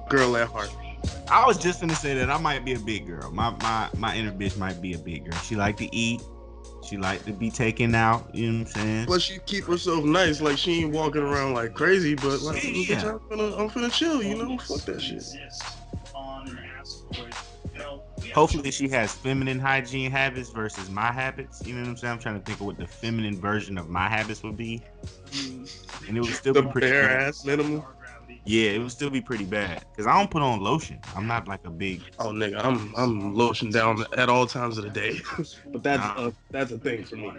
girl at heart. I was just gonna say that I might be a big girl. My inner bitch might be a big girl. She like to eat. She like to be taken out. You know what I'm saying? But she keep herself nice, like she ain't walking around like crazy. But like, bitch, Yeah. I'm finna chill. You know, fuck that shit. Hopefully she has feminine hygiene habits versus my habits. You know what I'm saying? I'm trying to think of what the feminine version of my habits would be. And it would still The be pretty bare bad. ass minimum. Yeah, it would still be pretty bad. Cause I don't put on lotion. I'm not like a big Oh nigga, I'm lotion down at all times of the day. But nah that's a thing for me.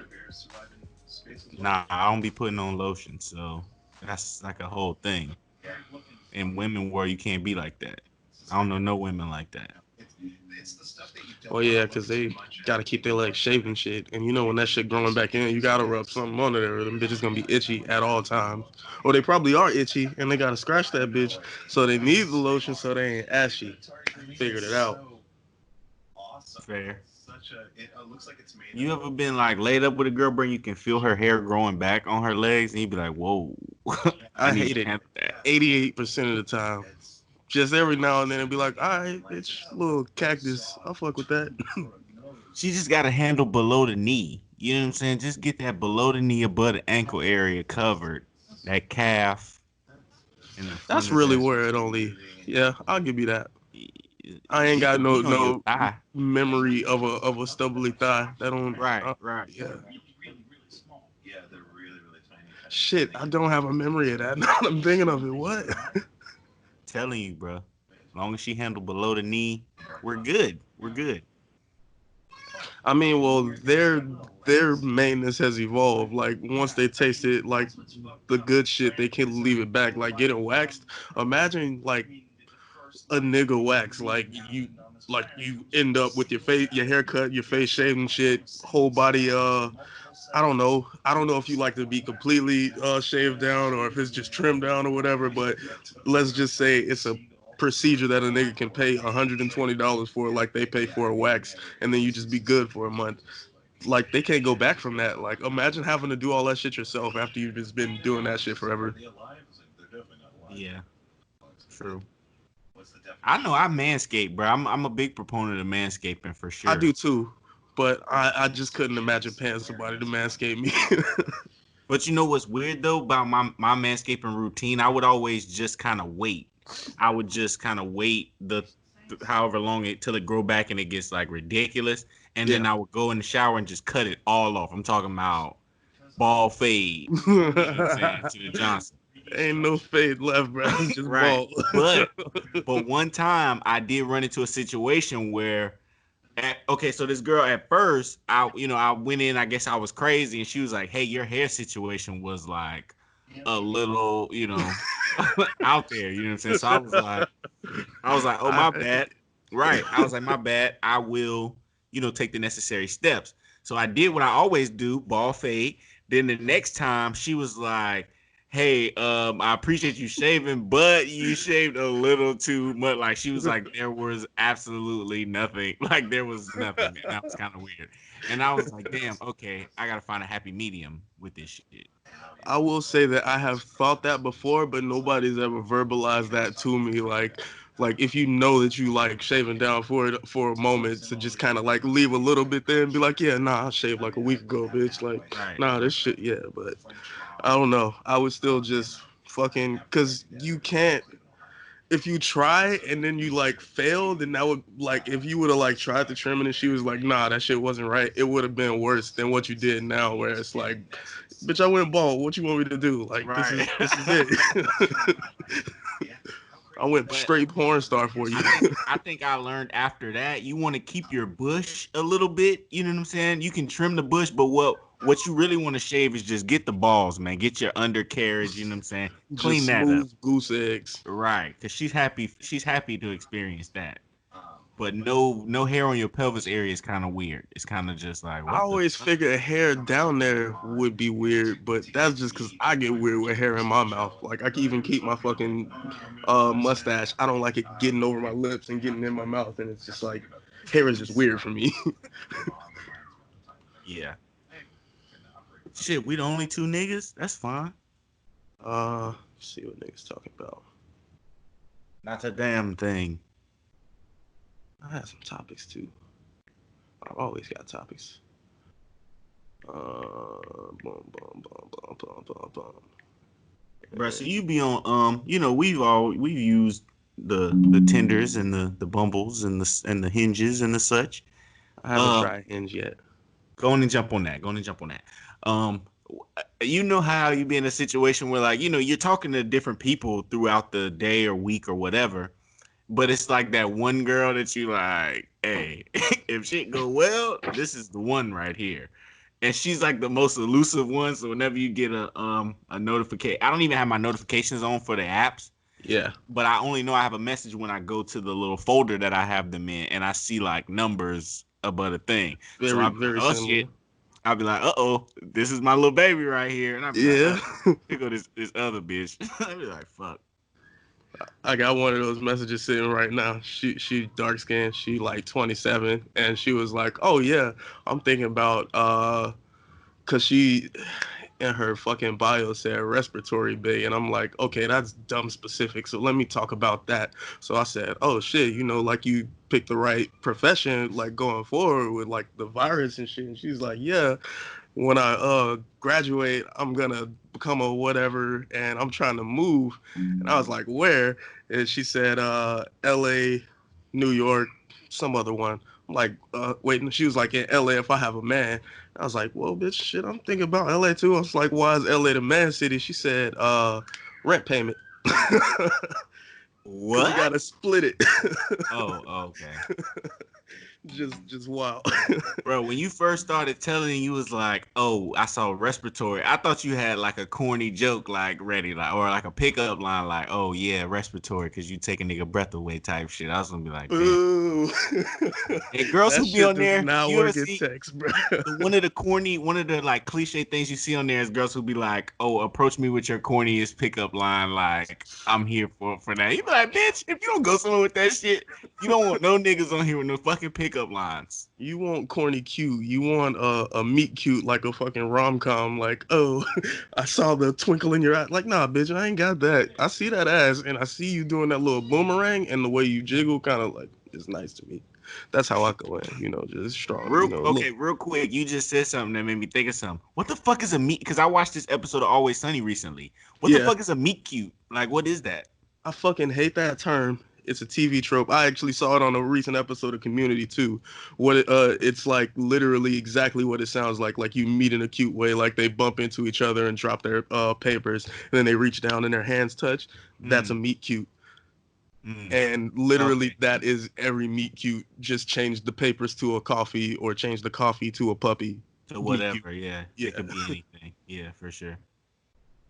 nah, I don't be putting on lotion. So that's like a whole thing. In women world you can't be like that. I don't know no women like that. Oh yeah, cause they gotta keep their legs shaved and shit. And you know when that shit growing back in, you gotta rub something on there. Or them bitches gonna be itchy at all times. Or they probably are itchy and they gotta scratch that bitch. So they need the lotion so they ain't ashy. Figured it out. Fair. You ever been like laid up with a girl, bro? And you can feel her hair growing back on her legs, and you be like, "Whoa, I I need hate to it handle that." 88% of the time. Just every now and then it'd be like, all right, bitch, little cactus. I'll fuck with that. She just got to handle below the knee. You know what I'm saying? Just get that below the knee, above the ankle area covered. That calf in the front That's of really that. where it only. Yeah, I'll give you that. I ain't It got could be on your no thigh. memory of a stubbly thigh. That don't. Right, right. Yeah. Shit, I don't have a memory of that. Now that I'm thinking of it. What? Telling you, bro. As long as she handle below the knee, we're good. We're good. I mean, well, their maintenance has evolved. Like once they taste it, like the good shit, they can leave it back. Like getting waxed. Imagine like a nigga wax. Like you end up with your face, your haircut, your face shaved and shit, whole body. I don't know. I don't know if you like to be completely shaved down or if it's just trimmed down or whatever. But let's just say it's a procedure that a nigga can pay $120 for, like they pay for a wax, and then you just be good for a month. Like they can't go back from that. Like imagine having to do all that shit yourself after you've just been doing that shit forever. Yeah, true. I know I manscape, bro. I'm a big proponent of manscaping for I sure. do too, but I just couldn't imagine paying somebody to manscape me. But you know what's weird though about my manscaping routine? I would always just kind of wait. I would just kind of wait however long it till it grow back and it gets like ridiculous, and then Yeah. I would go in the shower and just cut it all off. I'm talking about ball fade. You know what I'm saying, to the Johnson. Ain't no fade left, bro. It's just Right. ball. But one time I did run into a situation where okay, so this girl at first, I went in, I guess I was crazy, and she was like, "Hey, your hair situation was like a little, out there." You know what I'm saying? So I was like, "Oh, my I, bad." Right. I was like, "My bad. I will, take the necessary steps." So I did what I always do, ball fade. Then the next time she was like, "Hey, I appreciate you shaving, but you shaved a little too much." Like she was like, there was absolutely nothing. Like there was nothing. And that was kind of weird. And I was like, damn, okay, I gotta find a happy medium with this shit. I will say that I have thought that before, but nobody's ever verbalized that to me. Like if you know that you like shaving down for a moment to just kind of like leave a little bit there and be like, yeah, nah, I shaved like a week ago, bitch. Like, Right. nah, this shit, yeah. But I don't know. I would still just fucking because you can't. If you try and then you like fail, then that would like if you would have like tried to trim it and she was like, nah, that shit wasn't right, it would have been worse than what you did now, where it's like, bitch, I went bald. What you want me to do? Like Right. this is it. I went But straight porn star for you. I think I learned after that you want to keep your bush a little bit. You know what I'm saying? You can trim the bush, but what you really want to shave is just get the balls, man. Get your undercarriage. You know what I'm saying? Just Clean that up. smooth goose eggs. Right, because she's happy. She's happy to experience that. But no hair on your pelvis area is kind of weird. It's kind of just like I what the always fuck? figured hair down there would be weird, but that's just because I get weird with hair in my mouth. Like I can even keep my fucking mustache. I don't like it getting over my lips and getting in my mouth, and it's just like hair is just weird for me. Yeah. Shit, we the only two niggas. That's fine. Let's see what niggas talking about. Not a damn thing. I had some topics too. I've always got topics. Boom, boom, boom, boom, boom, boom, boom. Bro, so you be on we've used the Tinders and the Bumbles and the Hinges and the such. I haven't Um, tried Hinge yet. Go on and jump on that. Go on and jump on that. Um, you know how you be in a situation where like you're talking to different people throughout the day or week or whatever, but it's like that one girl that you like, hey, if shit go well, this is the one right here. And she's like the most elusive one. So whenever you get a notification, I don't even have my notifications on for the apps, Yeah, but I only know I have a message when I go to the little folder that I have them in, and I see like numbers above the thing. So very, I'm like, very oh similar. shit. I'll be like, this is my little baby right here, and I'll be like, Yeah, here go this other bitch. I'll be like, fuck. I got one of those messages sitting right now. She dark skinned. She like 27, and she was like, "Oh yeah, I'm thinking about cause she in her fucking bio said respiratory bay, and I'm like, okay, that's dumb specific. So let me talk about that. So I said, oh shit, like you picked the right profession, like going forward with like the virus and shit. And she's like, yeah, when I graduate, I'm gonna become a whatever, and I'm trying to move. And I was like, where? And she said, L.A., New York, some other one. I'm like, wait. And she was like, in L.A. if I have a man. I was like, well, bitch, shit, I'm thinking about L.A. too. I was like, why is L.A. the man city? She said, rent payment. Because you What? gotta split it. Oh, okay. just wow. Bro, when you first started telling, you was like, "Oh, I saw respiratory." I thought you had like a corny joke, like ready, like or like a pickup line, like, "Oh yeah, respiratory," because you take a nigga breath away, type shit. I was gonna be like, "Damn." Boo. And girls That who be shit on does there, not you ever work in see text, bro. one of the like cliche things you see on there is girls who be like, "Oh, approach me with your corniest pickup line, like I'm here for that." You be like, "Bitch, if you don't go somewhere with that shit, you don't want no niggas on here with no fucking pickup lines." You want corny cute. You want a meet cute like a fucking rom com. Like, oh, I saw the twinkle in your eye. Like, nah, bitch, I ain't got that. I see that ass, and I see you doing that little boomerang, and the way you jiggle, kind of like is nice to me. That's how I go in. Just strong. Look. Real quick, you just said something that made me think of something. What the fuck is a meat? Because I watched this episode of Always Sunny recently. What the Yeah, fuck is a meat cute? Like, what is that? I fucking hate that term. It's a TV trope. I actually saw it on a recent episode of Community too. It's like literally exactly what it sounds like. Like you meet in a cute way, like they bump into each other and drop their papers, and then they reach down and their hands touch. That's Mm, a meet cute. mm. And literally Okay. that is every meet cute. Just change the papers to a coffee or change the coffee to a puppy. So Meet cute. whatever, yeah, Yeah, it could be anything. Yeah, for sure.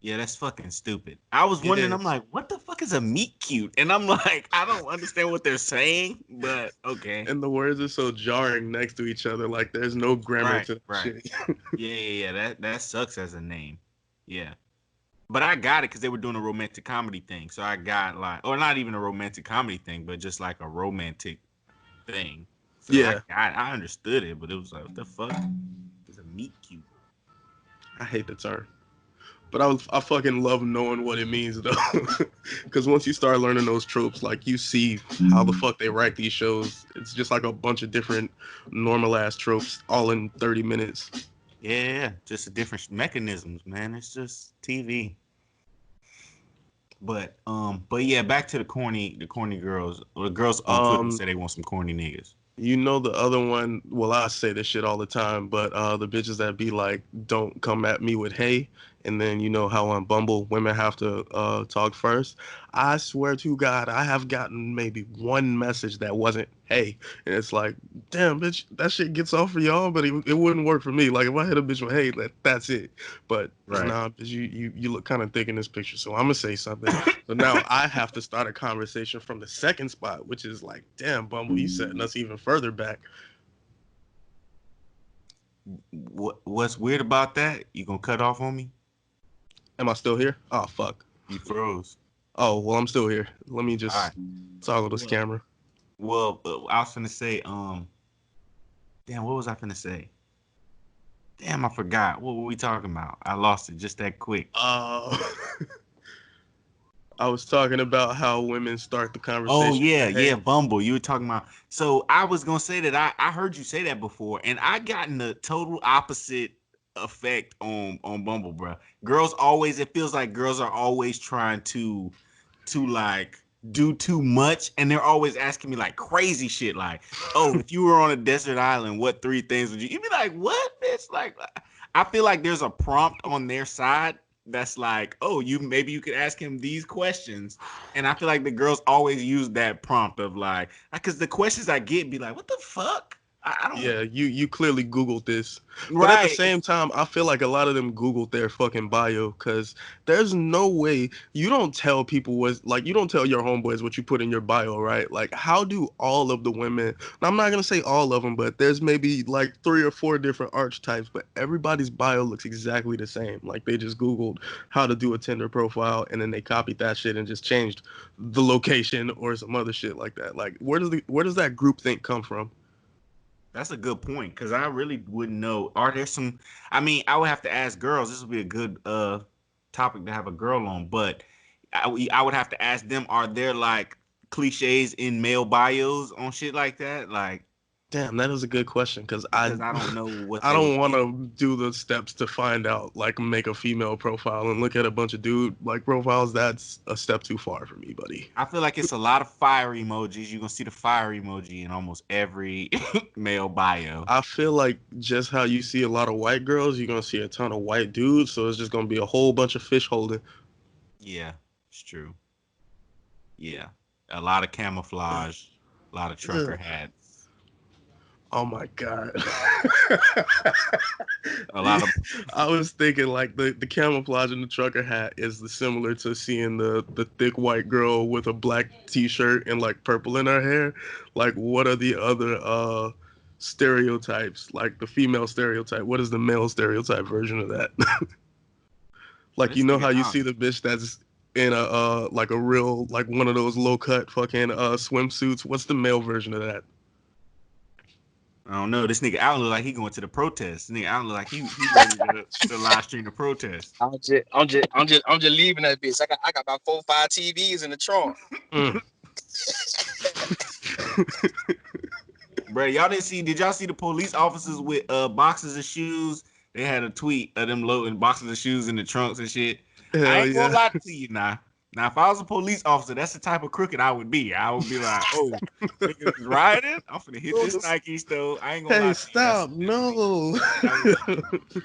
Yeah, that's fucking stupid. I was it wondering, I'm is. like, what the fuck is a meat cute? And I'm like, I don't understand what they're saying, but okay. And the words are so jarring next to each other. Like there's no grammar Right, to that right. shit. Yeah. That sucks as a name. Yeah. But I got it because they were doing a romantic comedy thing. So I got like, or not even a romantic comedy thing, but just like a romantic thing. So Yeah, I understood it, but it was like, what the fuck? It's a meat cute. I hate the term. But I fucking love knowing what it means though, because once you start learning those tropes, like you see how the fuck they write these shows. It's just like a bunch of different normal ass tropes all in 30 minutes. Yeah, just a different mechanisms, man. It's just TV. But yeah, back to the corny girls. Or the girls on Twitter Um, say they want some corny niggas. the other one. Well, I say this shit all the time, but the bitches that be like, "Don't come at me with hey," and then you know how on Bumble women have to talk first. I swear to God, I have gotten maybe one message that wasn't hey, and it's like, damn, bitch, that shit gets off for y'all, but it wouldn't work for me. Like if I hit a bitch with hey, that's it. But Right. nah, bitch, you look kind of thick in this picture, so I'm gonna say something. So now I have to start a conversation from the second spot, which is like, damn, Bumble, you setting us even further back. What's weird about that? You gonna cut off on me? Am I still here? Oh fuck. You froze. Oh well, I'm still here. Let me All right. just toggle this Well, camera. I was finna say, damn, what was I finna say? Damn, I forgot. What were we talking about? I lost it just that quick. Uh, I was talking about how women start the Oh conversation. yeah, Like, yeah, hey, Bumble. You were talking about. So I was gonna say that I heard you say that before, and I gotten the total opposite effect on Bumble, bro. Girls always. It feels like girls are always trying to like do too much, and they're always asking me like crazy shit, like, "Oh, if you were on a desert island, what three things would you?" You'd be like, "What, bitch?" Like, I feel like there's a prompt on their side that's like, "Oh, you maybe you could ask him these questions." And I feel like the girls always use that prompt of like, because the questions I get be like, what the fuck? I don't. yeah, you clearly Googled this. But at the Right. same time, I feel like a lot of them Googled their fucking bio because there's no way you don't tell people what, like, you don't tell your homeboys what you put in your bio, right? Like, how do all of the women, now, I'm not going to say all of them, but there's maybe like 3 or 4 different archetypes, but everybody's bio looks exactly the same. Like, they just Googled how to do a Tinder profile and then they copied that shit and just changed the location or some other shit like that. Like, where does that group think come from? That's a good point because I really wouldn't know. Are there some? I mean, I would have to ask girls. This would be a good topic to have a girl on, but I would have to ask them. Are there like cliches in male bios on shit like that? Like, Damn, that is a good question because I because I don't know what I they would don't want think. to do the steps to find out, like make a female profile and look at a bunch of dude like profiles. That's a step too far for me, buddy. I feel like it's a lot of fire emojis. You're gonna see the fire emoji in almost every male bio. I feel like just how you see a lot of white girls, you're gonna see a ton of white dudes. So it's just gonna be a whole bunch of fish holding. Yeah, it's true. Yeah, a lot of camouflage, a lot of trucker Ugh. hats, Oh my god. a lot of I was thinking like the camouflage in the trucker hat is the similar to seeing the thick white girl with a black t-shirt and like purple in her hair. Like what are the other stereotypes? Like the female stereotype. What is the male stereotype version of that? Like you this know nigga. how you I see the bitch that's in a like a real like one of those low cut fucking swimsuits. What's the male version of that? don't know. This nigga Allen look like he going to the protest. This nigga Allen look like he ready to live stream the protest. I'm just leaving that bitch. I got about 4, 5 TVs in the trunk. Mm. Bro, y'all didn't see? Did y'all see the police officers with boxes of shoes? They had a tweet of them loading boxes of shoes in the trunks and shit. I Hell ain't gonna yeah. lie to you now. Now, if I was a police officer, that's the type of crooked I would be. I would be like, "Oh, niggas is riding. I'm finna hit this Nike store." I ain't gonna Hey, lie to you. stop. That's me. No. That would be me.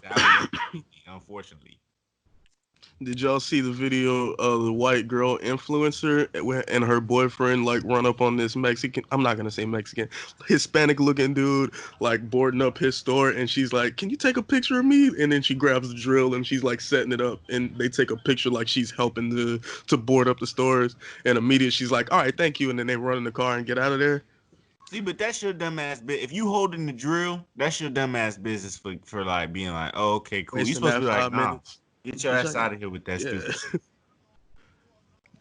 That would be me, unfortunately. Did y'all see the video of the white girl influencer and her boyfriend like run up on this Mexican, I'm not gonna say Mexican, Hispanic looking dude, like boarding up his store, and she's like, "Can you take a picture of me?" And then she grabs the drill and she's like setting it up, and they take a picture like she's helping to board up the stores, and immediately she's like, "All right, thank you," and then they run in the car and get out of there. See, but that's your dumbass bit. If you holding the drill, that's your dumbass business for like being like, "Oh, okay, cool." You Wasting supposed to that be like, five "Nah, minutes. get your Bitch, ass out of here with that yeah. stupid shit."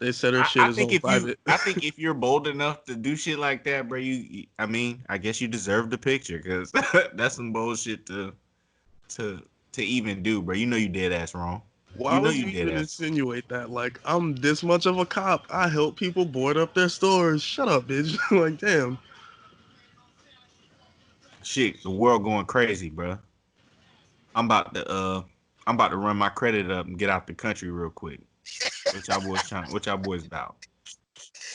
They said her shit I is think on if you, private. I think if you're bold enough to do shit like that, bro, I mean, I guess you deserve the picture because that's some bullshit to to even do, bro. You know you dead ass wrong. Why You know would you you dead even ass. insinuate that? Like, I'm this much of a cop. I help people board up their stores. Shut up, bitch. Like, damn. Shit, the world going crazy, bro. I'm about to I'm about to run my credit up and get out the country real quick. What y'all boys about?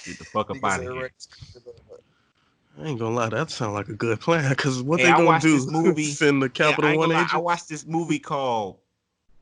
Get the fuck up Niggas out of are here. ready. I ain't gonna lie, that sound like a good plan. Cause what Hey, they I gonna watched do? this movie. Send the Yeah, I Capital ain't One gonna lie. I agents? watched this movie called.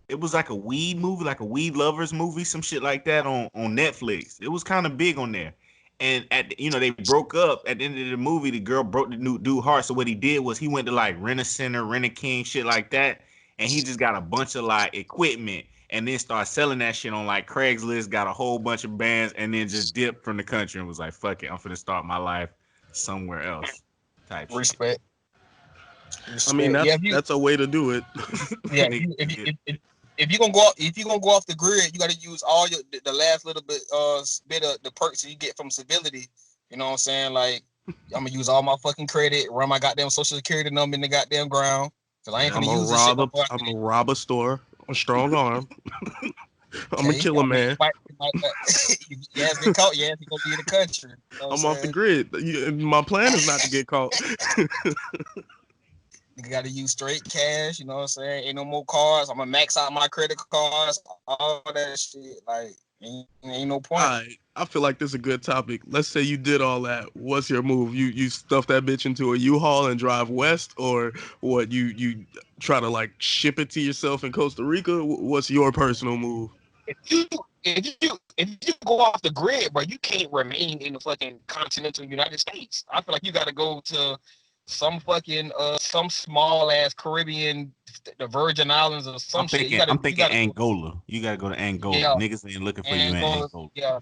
It was like a weed movie, like a weed lovers movie, some shit like that on Netflix. It was kind of big on there. And they broke up at the end of the movie. The girl broke the new dude heart. So what he did was he went to like Rent a Center, Rent a King, shit like that, and he just got a bunch of like equipment and then started selling that shit on like Craigslist. Got a whole bunch of bands and then just dipped from the country and was like, "Fuck it, I'm finna start my life somewhere else." Type shit. Respect, I mean, respect. Yeah, that's that's a way to do it. yeah, if Nigga you if you, did. if you gonna go if you gonna go off the grid, you got to use all the last little bit of the perks that you get from civility. You know what I'm saying? Like I'm gonna use all my fucking credit, run my goddamn social security number in the goddamn ground, cause I ain't Yeah. finna use this shit no more. I'm gonna rob a store, a strong arm. I'm gonna kill a man. Your ass get caught. Your ass gonna be in the country. You know I'm what I'm off the saying? grid. My plan is not to get caught. You gotta use straight cash. You know what I'm saying? Ain't no more cards. I'm gonna max out my credit cards. All that shit. Like ain't no All point. right, I feel like this is a good topic. Let's say you did all that. What's your move? You stuff that bitch into a U-Haul and drive west, or what? You try to like ship it to yourself in Costa Rica? What's your personal move? If you if you go off the grid, bro, you can't remain in the fucking continental United States. I feel like you got to go to some small ass Caribbean, the Virgin Islands or some shit. I'm You thinking gotta go. Angola. You gotta go to Angola. Yeah, Niggas ain't looking for you in Angola. Angola. Yeah,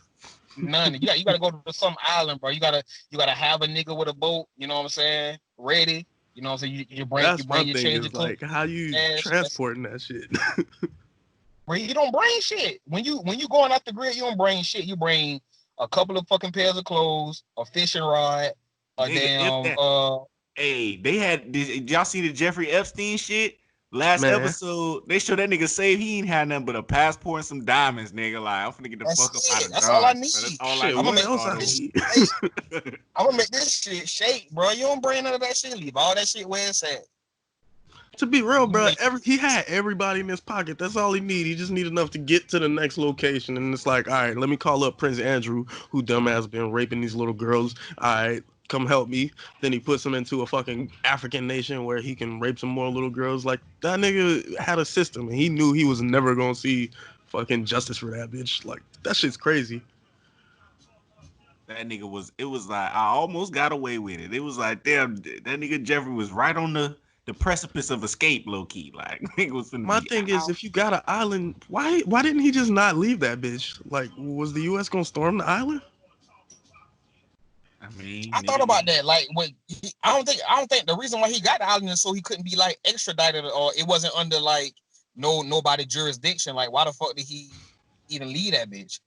none. You gotta go to some island, bro. You gotta have a nigga with a boat. You know what I'm saying? Ready. You know what I'm saying? You That's my bring your thing. change Is of clothes. like how you transporting that shit. Bro, you don't bring shit. When you going off the grid, you don't bring shit. You bring a couple of fucking pairs of clothes, a fishing rod, a Nigga, if damn that hey, did y'all see the Jeffrey Epstein shit? Last Man, episode, they showed that nigga say he ain't had nothing but a passport and some diamonds, nigga. Like, I'm finna get the fuck up that's out it. of That's all I Dodge. need. Bro. That's all I shit. I'm need. gonna What make That's else all I this need? shit. I'm gonna make this shit shake, bro. You don't bring none of that shit. Leave all that shit where it's at. To be real, You bro, make he had everybody in his pocket. That's all he need. He just need enough to get to the next location. And it's like, all right, let me call up Prince Andrew, who dumbass been raping these little girls. All right, come help me. Then he puts him into a fucking African nation where he can rape some more little girls. Like that nigga had a system, and he knew he was never gonna see fucking justice for that bitch. Like that shit's crazy. That nigga was. It was like I almost got away with it. It was like damn, that nigga Jeffrey was right on the precipice of escape, low key. Like nigga was finna My be thing is, out. if you got an island, why didn't he just not leave that bitch? Like, was the U.S. gonna storm the island? I mean, I thought nigga. about that. Like I don't think the reason why he got the island is so he couldn't be like extradited or it wasn't under like nobody jurisdiction. Like why the fuck did he even leave that bitch?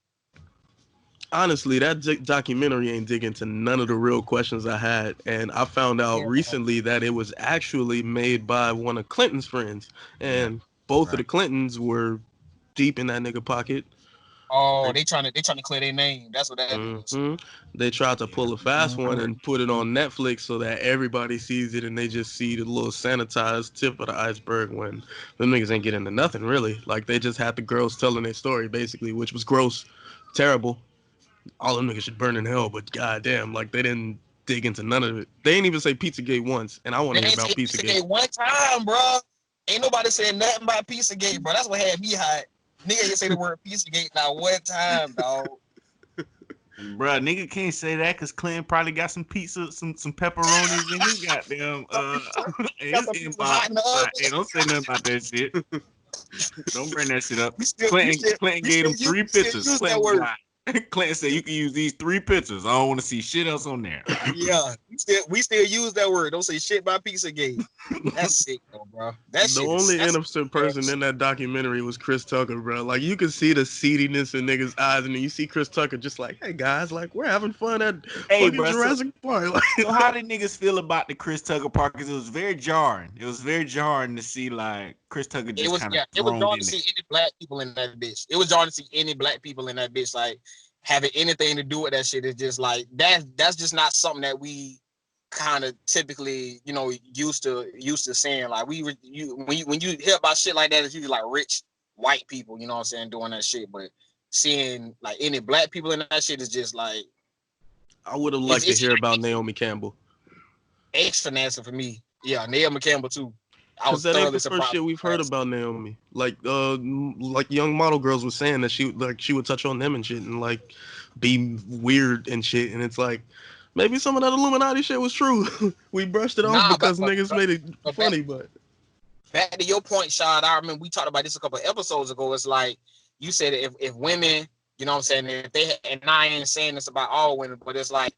Honestly, that documentary ain't digging into none of the real questions I had, and I found out Yeah. recently that it was actually made by one of Clinton's friends, Yeah. and both of Right. the Clintons were deep in that nigga pocket. Oh, Like, they trying to clear their name. That's what that is. hmm They tried to Yeah. pull a fast one Mhm. and put it on Netflix so that everybody sees it and they just see the little sanitized tip of the iceberg when them niggas ain't getting into nothing really. Like they just had the girls telling their story basically, which was gross, terrible. All them niggas should burn in hell, but goddamn, like they didn't dig into none of it. They ain't even say Pizzagate once, and I want They to hear ain't about say Pizzagate. Pizzagate one time, bro. Ain't nobody said nothing about Pizzagate, bro. That's what had me hot. Nigga ain't say the word Pizzagate not one time, dog. Bruh, nigga can't say that because Clinton probably got some pizza, some pepperonis in his goddamn in Got his some pizza hot in inbox. the Like, oven. hey, don't say nothing about that shit. Don't bring that shit up. You still, you Clinton still, Clinton you gave still, him you three still pictures. use that Clinton was word. like, Clinton said you can use these three pictures. I don't want to see shit else on there. Yeah, we still use that word. Don't say shit about Pizzagate. That's sick, though, bro. That The shit is only that's innocent person in that documentary was Chris Tucker, bro. Like you could see the seediness in niggas' eyes, and then you see Chris Tucker just like, "Hey guys, like we're having fun at Hey, fucking bro. Jurassic Park." Like, So how did niggas feel about the Chris Tucker part? Because it was very jarring. It was very jarring to see like Chris Tucker it just was. kind of Yeah, it was thrown jarring to in there. see any black people in that bitch. It was jarring to see any black people in that bitch like having anything to do with that shit. It's just like that's just not something that we kind of typically, used to seeing. Like when you hear about shit like that, it's usually like rich white people, you know what I'm saying, doing that shit. But seeing like any black people in that shit is just like I would have it's liked to it's hear about Naomi Campbell, extra nasty for me. Yeah, Naomi Campbell too. I because was that ain't thoroughly the first surprised. shit we've heard about Naomi. Like young model girls were saying that she would touch on them and shit, and like be weird and shit, and it's like. Maybe some of that Illuminati shit was true. We brushed it off Nah, because niggas made it but funny, but back to your point, Shaun, I remember we talked about this a couple of episodes ago. It's like you said if women, you know what I'm saying, if they and I ain't saying this about all women, but it's like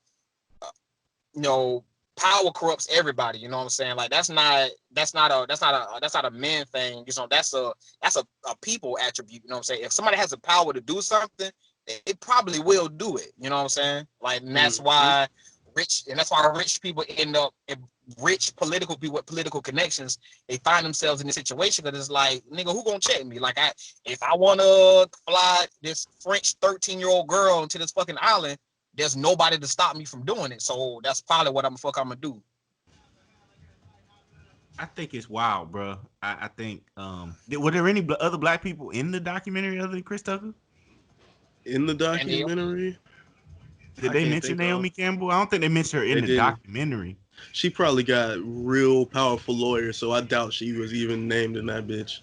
you know, power corrupts everybody, you know what I'm saying? Like that's not a men thing, that's a people attribute, you know what I'm saying? If somebody has the power to do something, they probably will do it, you know what I'm saying? Like and that's mm-hmm. why rich, and that's why rich people end up rich political people with political connections. They find themselves in this situation that is like, nigga, who gonna check me? Like, if I want to fly this French 13-year-old girl to this fucking island, there's nobody to stop me from doing it. So that's probably what I'm gonna do. I think it's wild, bro. I think were there any other black people in the documentary other than Chris Tucker? In the And they, documentary, Did I they can't mention think of. Naomi Campbell? I don't think they mentioned her in They the didn't. documentary. She probably got real powerful lawyers, so I doubt she was even named in that bitch.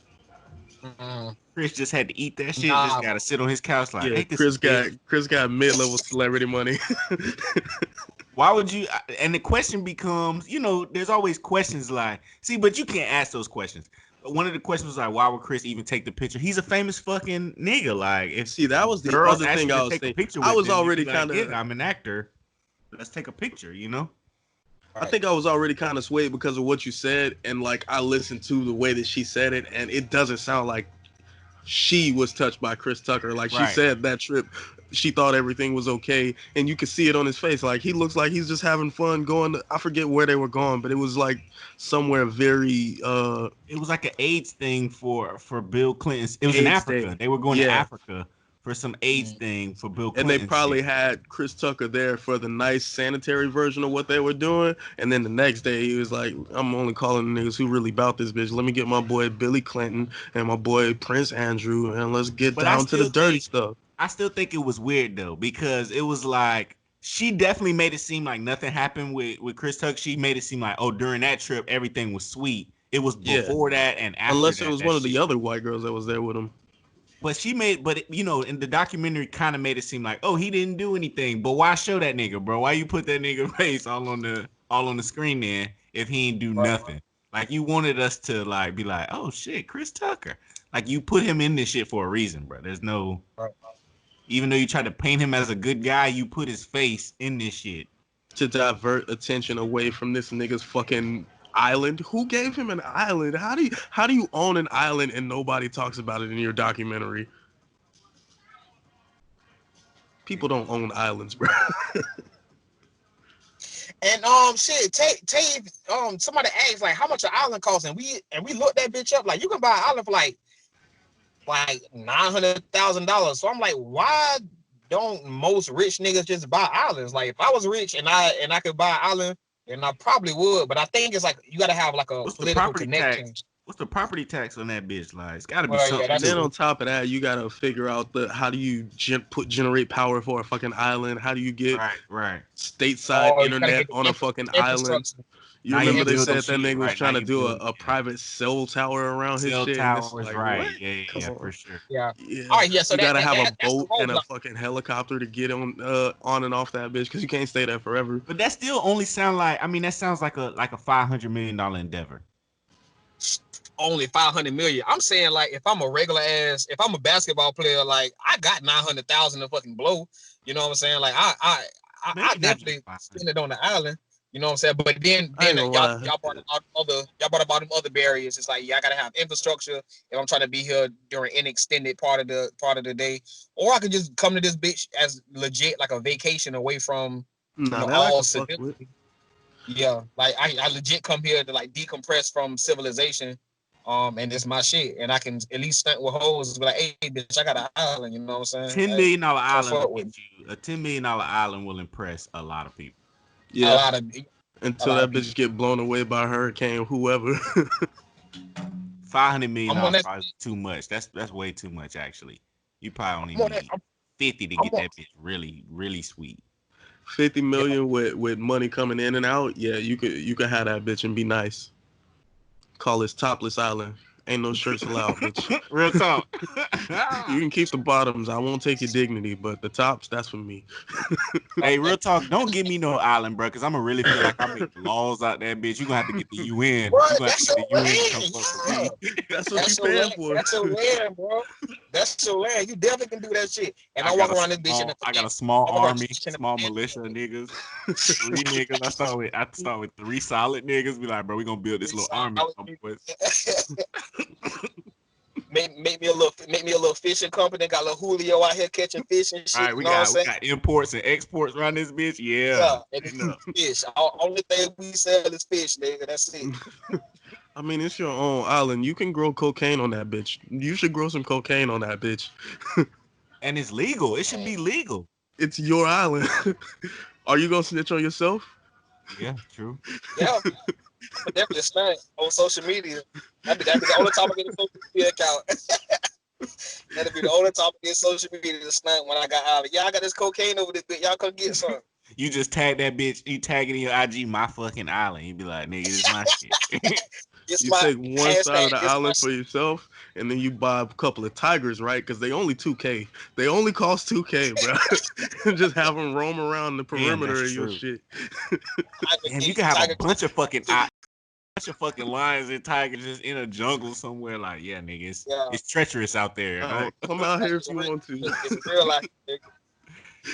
Chris just had to eat that shit. Just nah, gotta sit on his couch like, Yeah, ain't this a bitch? Chris got mid-level celebrity money. Why would you? And the question becomes, there's always questions like, see, but you can't ask those questions. One of the questions was like, why would Chris even take the picture? He's a famous fucking nigga. Like, if See, that was the girls other ask thing you I to was take a thinking. picture I with was them, you be already like, kind of. yeah, I'm an actor. Let's take a picture, I think I was already kind of swayed because of what you said, and like I listened to the way that she said it, and it doesn't sound like she was touched by Chris Tucker. Like she Right. said that trip, she thought everything was okay, and you could see it on his face. Like he looks like he's just having fun going. I forget where they were going, but it was like somewhere very. It was like an AIDS thing for Bill Clinton's. It was in AIDS Africa. thing. They were going to Yeah. Africa for some AIDS thing for Bill And they Clinton. probably had Chris Tucker there for the nice sanitary version of what they were doing. And then the next day he was like, I'm only calling the niggas who really about this bitch. Let me get my boy Billy Clinton and my boy Prince Andrew and let's get But I down to the still dirty think stuff. I still think it was weird though, because it was like she definitely made it seem like nothing happened with Chris Tucker. She made it seem like, oh, during that trip everything was sweet. It was Yeah. before that and after Unless it that was one of shit. the other white girls that was there with him. But in the documentary kind of made it seem like, oh, he didn't do anything. But why show that nigga, bro? Why you put that nigga face all on the screen then if he ain't do nothing? Like you wanted us to like be like, oh shit, Chris Tucker. Like you put him in this shit for a reason, bro. There's no, even though you tried to paint him as a good guy, you put his face in this shit To divert attention away from this nigga's fucking island. Who gave him an island? How do you own an island and nobody talks about it in your documentary? People don't own islands, bro. And shit, Tay, somebody asked like how much an island costs, and we looked that bitch up. Like you can buy an island for like $900,000. So I'm like, why don't most rich niggas just buy islands? Like if I was rich and I could buy an island, then I probably would. But I think it's like you gotta have like a What's the political property connection. tax? What's the property tax on that bitch? Like, it's got to be Well, yeah, something. And that's then to on it. top of that, you gotta figure out how do you generate power for a fucking island? How do you get Right. stateside you gotta internet get on the a fucking island? infrastructure. You Now you remember they build said them that shit, nigga was right? Now trying to you do build a private cell tower around his cell shit, and it's towers, like, right? what? Yeah, Come on. for sure. Yeah. Yeah, All right, yeah. So you gotta have a that's the boat and a roadblock. fucking helicopter to get on and off that bitch because you can't stay there forever. But that still only sound like, I mean, that sounds like a $500 million endeavor. Only 500 million. I'm saying like if I'm a basketball player, like I got 900,000 to fucking blow. You know what I'm saying? Like I Maybe not even definitely 500. spend it on the island. You know what I'm saying? But then I ain't gonna lie. y'all brought about them other barriers. It's like I gotta have infrastructure if I'm trying to be here during an extended part of the day, or I could just come to this bitch as legit like a vacation away from Nah, that I all can fuck with. civility. Yeah, like I legit come here to like decompress from civilization. And it's my shit, and I can at least stunt with hoes. Be like, hey, bitch, I got an island. You know what I'm saying? $10 Like, million come island will fuck with get you. A $10 million island will impress a lot of people. a Yeah, lot of until that people. bitch get blown away by a hurricane, whoever. $500 million I'm on that. probably too much. That's way too much actually. You probably I'm only on that. need 50 to I'm get on, that bitch really, really sweet. 50 yeah. million with money coming in and out. Yeah, you could have that bitch and be nice. Call this Topless Island. Ain't no shirts allowed, bitch. Real talk. You can keep the bottoms. I won't take your dignity, but the tops, that's for me. Hey, real talk. Don't give me no island, bro, because I'm gonna really feel like I make laws out there, bitch. You gonna have to get the UN. Bro, You gonna have to that's get your the UN to come land. fuck Yeah. with me. That's what That's you your paying land. for. That's your land, bro. That's your land. You definitely can do that shit. And I walk around this bitch in I got a small I walk around army, this bitch in small militia niggas. 3 niggas. I start with 3 solid niggas. Be like, bro, we gonna build this little army. Boys. make me a little fishing company. Got a little Julio out here catching fish and All shit. right, You know what I'm saying? we got imports and exports around this bitch. Yeah. Yeah, and fish. Only thing we sell is fish, nigga. That's it. I mean, it's your own island. You can grow cocaine on that bitch. You should grow some cocaine on that bitch. And it's legal. It should be legal. It's your island. Are you gonna snitch on yourself? Yeah, true. Yeah, but definitely stunt on social media. That'd be the only time I get a social media account. That'd be the only time I get social media to stunt when I got out. Yeah, I got this cocaine over this bit. Y'all come get some. You just tag that bitch. You tag it in your IG, my fucking island. You be like, nigga, this is my shit. You take one side of the island for yourself, and then you buy a couple of tigers, right? Because they only 2K. They only cost 2K, bro. And just have them roam around the perimeter of your shit. And you can have a bunch of fucking lions and tigers just in a jungle somewhere. Like, yeah, nigga, it's treacherous out there. Right, come out here if you want to. It's real life, nigga.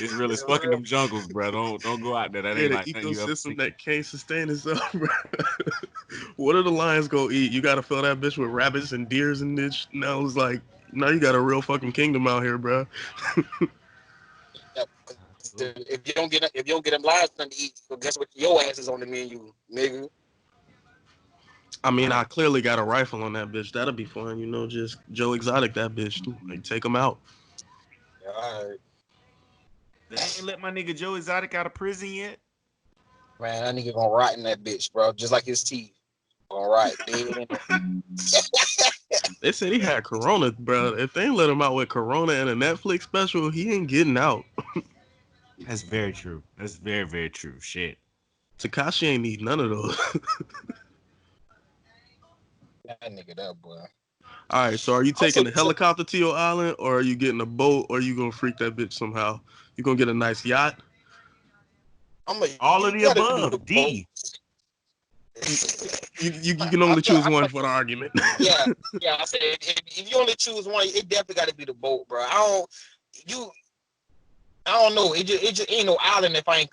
It's really fucking them jungles, bro. Don't go out there. That ain't like nothing you ever ecosystem that can't sustain itself, bro. What are the lions gonna eat? You gotta fill that bitch with rabbits and deers and this. Now it's like, now you got a real fucking kingdom out here, bro. If you don't get them lions to eat, well, guess what? Your ass is on the menu, nigga. I mean, I clearly got a rifle on that bitch. That'll be fun, you know. Just Joe Exotic that bitch. Like, take him out. Yeah, all right. They ain't let my nigga Joe Exotic out of prison yet. Man, that nigga gonna rot in that bitch, bro. Just like his teeth. Gonna rot. They said he had corona, bro. If they ain't let him out with corona and a Netflix special, he ain't getting out. That's very true. That's very, very true. Shit. Tekashi ain't need none of those. That nigga, that boy. All right, so are you taking a helicopter to your island, or are you getting a boat, or are you gonna freak that bitch somehow? You gonna get a nice yacht? All of the above. D. You can only choose one for the argument. yeah. I said if you only choose one, it definitely got to be the boat, bro. I don't know. It just ain't no island if I ain't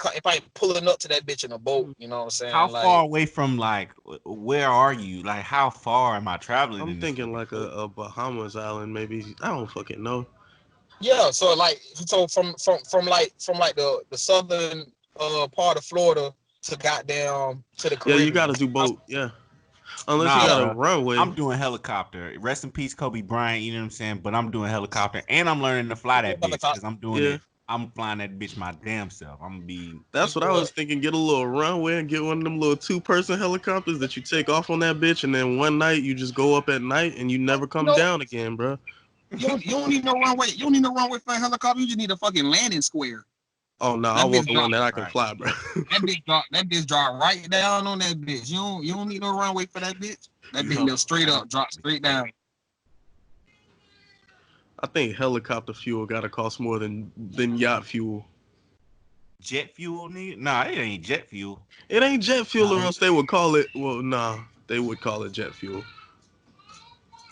pulling up to that bitch in a boat. You know what I'm saying? How far away from, like, where are you? Like, how far am I traveling? I'm thinking like a Bahamas island, maybe. I don't fucking know. Yeah, so from the southern part of Florida to goddamn to the Caribbean. Yeah, you gotta do boat. Yeah. Unless you got a runway. I'm doing helicopter. Rest in peace, Kobe Bryant. You know what I'm saying? But I'm doing helicopter, and I'm learning to fly that bitch because I'm doing it. I'm flying that bitch my damn self. I'm gonna be. That's what I was thinking. Get a little runway and get one of them little 2-person helicopters that you take off on that bitch, and then one night you just go up at night and you never come down again, bro. You don't need no runway. You don't need no runway for a helicopter. You just need a fucking landing square. Oh no, I want the one that I can fly, bro. That bitch drop right down on that bitch. You don't need no runway for that bitch. That bitch live straight up, drop straight down. I think helicopter fuel gotta cost more than yacht fuel. Jet fuel, nigga? Nah, it ain't jet fuel. It ain't jet fuel, or else they would call it. Well, nah, they would call it jet fuel.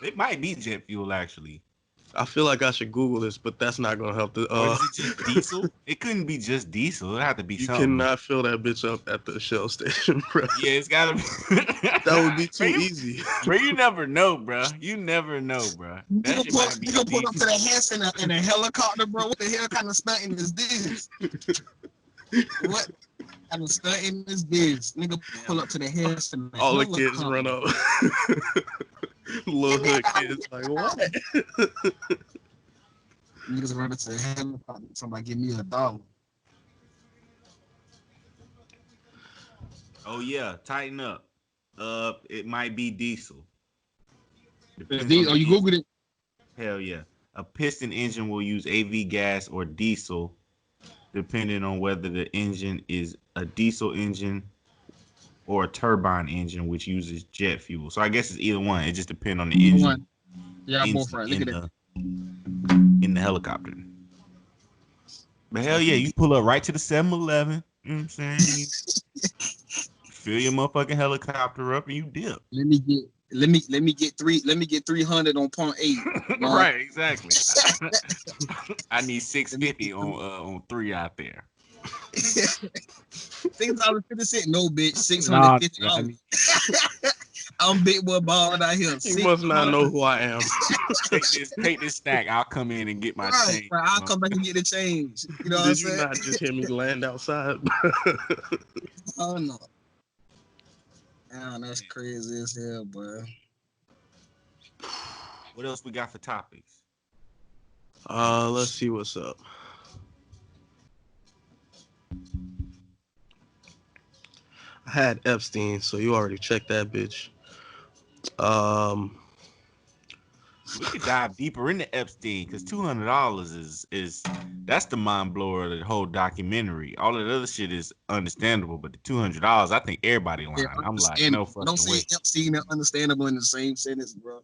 It might be jet fuel, actually. I feel like I should Google this, but that's not gonna help. Or is it just diesel? It couldn't be just diesel. It had to be something. You cannot fill that bitch up at the Shell station, bro. Yeah, it's gotta be. That would be too easy. Bro, you never know, bro. You never know, bro. You can pull up to the Hess in a helicopter, bro. What the hell kind of stunting is this? What kind of stunting is this? Nigga pull up to the Hess and all the kids run up. Little hood kids like, what? Niggas run into the helicopter. Somebody give me $1. Oh yeah, tighten up. It might be diesel. You Googled it? Hell yeah. A piston engine will use AV gas or diesel, depending on whether the engine is a diesel engine or a turbine engine, which uses jet fuel. So I guess it's either one. It just depends on the engine. One. Yeah, I'm both right. Look at that. In the helicopter. But hell yeah, you pull up right to the 7-Eleven. You know what I'm saying? Fill your motherfucking helicopter up and you dip. Let me get 300 on point 8. Right, exactly. I need 650 on 3 out there. $6.50? No, bitch. $650. I'm big boy balling out here. You must not know who I am. Take this stack. I'll come in and get my Right, change. right. I'll come back and get the change. You know what I'm Did you saying? not just hear me land outside? Oh no. Man, that's crazy as hell, bro. What else we got for topics? Let's see what's up. I had Epstein, so you already checked that bitch. We could dive deeper into Epstein because $200 is that's the mind blower of the whole documentary. All of the other shit is understandable, but the $200, I think everybody Yeah, lying. I'm like, understand. no Don't fucking say way. Epstein and understandable in the same sentence, bro.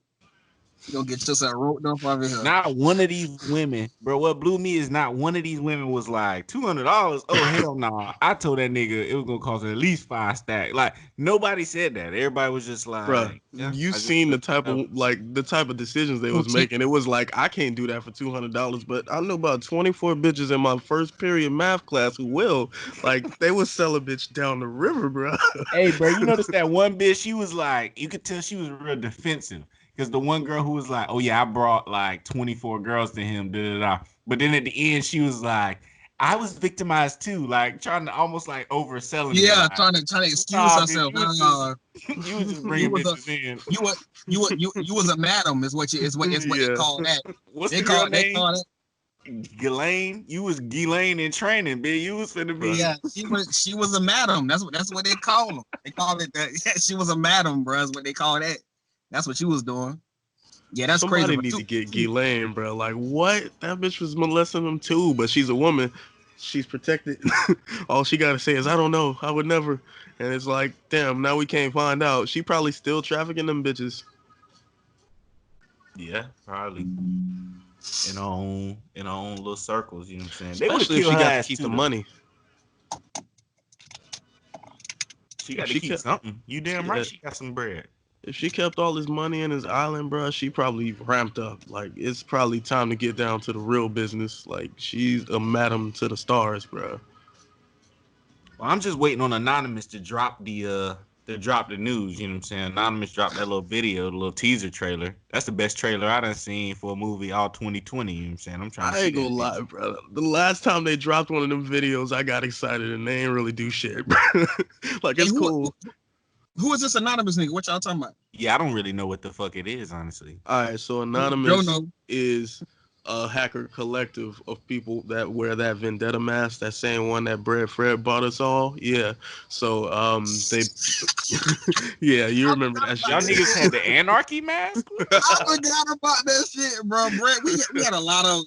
You gonna get yourself roped up over here. Not one of these women, bro. What blew me is not one of these women was like $200. Oh hell no! Nah. I told that nigga it was gonna cost at least 5 stacks. Like nobody said that. Everybody was just Bruh, like, yeah, you I just seen the took type whatever. of the type of decisions they was Okay. making. It was like I can't do that for $200, but I know about 24 bitches in my first period math class who will. Like they would sell a bitch down the river, bro. Hey, bro, you notice that one bitch? She was like, you could tell she was real defensive because the one girl who was like, oh yeah, I brought like 24 girls to him, da da da. But then at the end, she was like, I was victimized too, like trying to almost like overselling it. Yeah, Like, trying to excuse nah, bitch, herself. you was just You bringing was a bitches in. you was a madam is what is what they Yeah. call that. What's They the girl call name? it. Ghislaine. You was Ghislaine in training, bitch. You was finna Bruh. be. Yeah, she was a madam. That's what they call them. They call it that. Yeah, she was a madam, bro. That's what they call that. That's what she was doing. Yeah, that's crazy. Somebody But need to get Ghislaine, bro. Like what? That bitch was molesting them too, but she's a woman. She's protected. All she gotta say is, "I don't know. I would never." And it's like, damn. Now we can't find out. She probably still trafficking them bitches. Yeah, probably. In our own little circles, you know what I'm saying? They would have Especially if killed she her got to ass keep the too, though. money. She If got to she keep kept, something. You damn right yeah, she got some bread. if she kept all his money in his island, bro, she probably ramped up. Like it's probably time to get down to the real business. Like she's a madam to the stars, bro. Well, I'm just waiting on Anonymous to drop the news, you know what I'm saying? Anonymous dropped that little video, the little teaser trailer. That's the best trailer I done seen for a movie all 2020, you know what I'm saying? I'm trying to I see ain't gonna that bitch. lie, bro. The last time they dropped one of them videos, I got excited and they ain't really do shit, bro. Like hey, it's who cool. who is this anonymous nigga? What y'all talking about? Yeah, I don't really know what the fuck it is, honestly. All right, so Don't Anonymous know. is a hacker collective of people that wear that vendetta mask, that same one that Bread Fred bought us all. Yeah. So they yeah, you I remember forgot that about Y'all shit. that niggas shit. had the anarchy mask? What the I fuck? forgot about that shit, bro. Brett, we had a lot of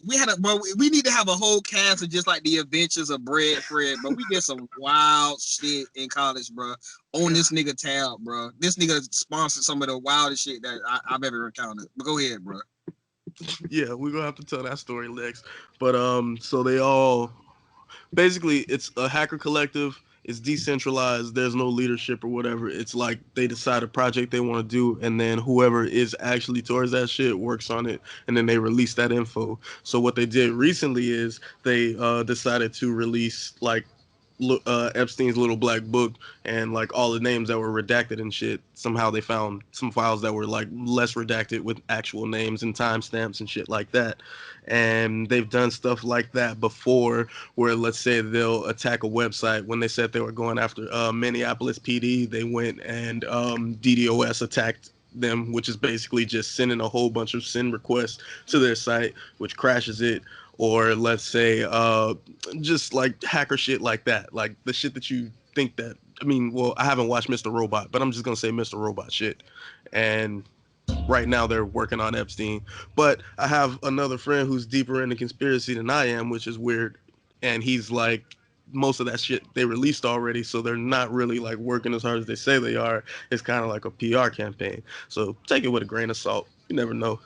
we need to have a whole cast of just like the adventures of Bread Fred, but we did some wild shit in college, bro. On this nigga tab, bro. This nigga sponsored some of the wildest shit that I've ever encountered. But go ahead, bro. Yeah, we're gonna have to tell that story next. But so they all basically it's a hacker collective. It's decentralized. There's no leadership or whatever. It's like they decide a project they want to do, and then whoever is actually towards that shit works on it, and then they release that info. So what they did recently is they decided to release like Epstein's little black book and like all the names that were redacted and shit. Somehow they found some files that were like less redacted with actual names and timestamps and shit like that. And they've done stuff like that before, where let's say they'll attack a website. When they said they were going after Minneapolis PD, they went and DDoS attacked them, which is basically just sending a whole bunch of send requests to their site, which crashes it. Or let's say just like hacker shit like that, like the shit that you think that, I mean, well, I haven't watched Mr. Robot, but I'm just gonna say Mr. Robot shit. And right now they're working on Epstein. But I have another friend who's deeper into conspiracy than I am, which is weird. And he's like, most of that shit they released already, so they're not really like working as hard as they say they are. It's kind of like a PR campaign. So take it with a grain of salt. You never know.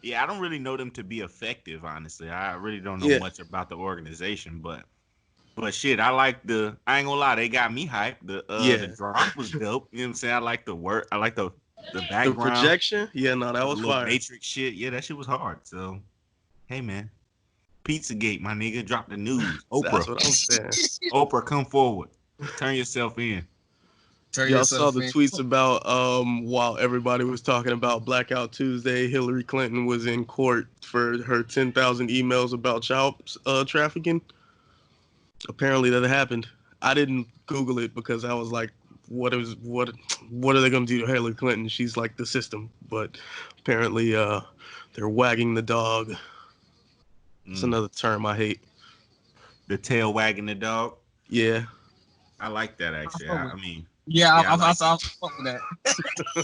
Yeah, I don't really know them to be effective, honestly. I really don't know Yeah, much about the organization, but shit, I ain't gonna lie, they got me hyped. The yeah. drop was dope. You know what I'm saying? I like the work, I like the The background, projection, yeah, no, that the was little fire. matrix shit. Yeah, that shit was hard. So hey man, Pizzagate, my nigga, drop the news. That's Oprah. what I'm saying. Oprah, come forward. Turn yourself in. Turn Y'all saw yourself the in. tweets about while everybody was talking about Blackout Tuesday, Hillary Clinton was in court for her 10,000 emails about child trafficking. Apparently that happened. I didn't Google it because I was like, what are they gonna do to Hillary Clinton? She's like the system. But apparently they're wagging the dog. It's another term I hate. The tail wagging the dog. Yeah. I like that actually. I mean, yeah, I like I fuck with that. I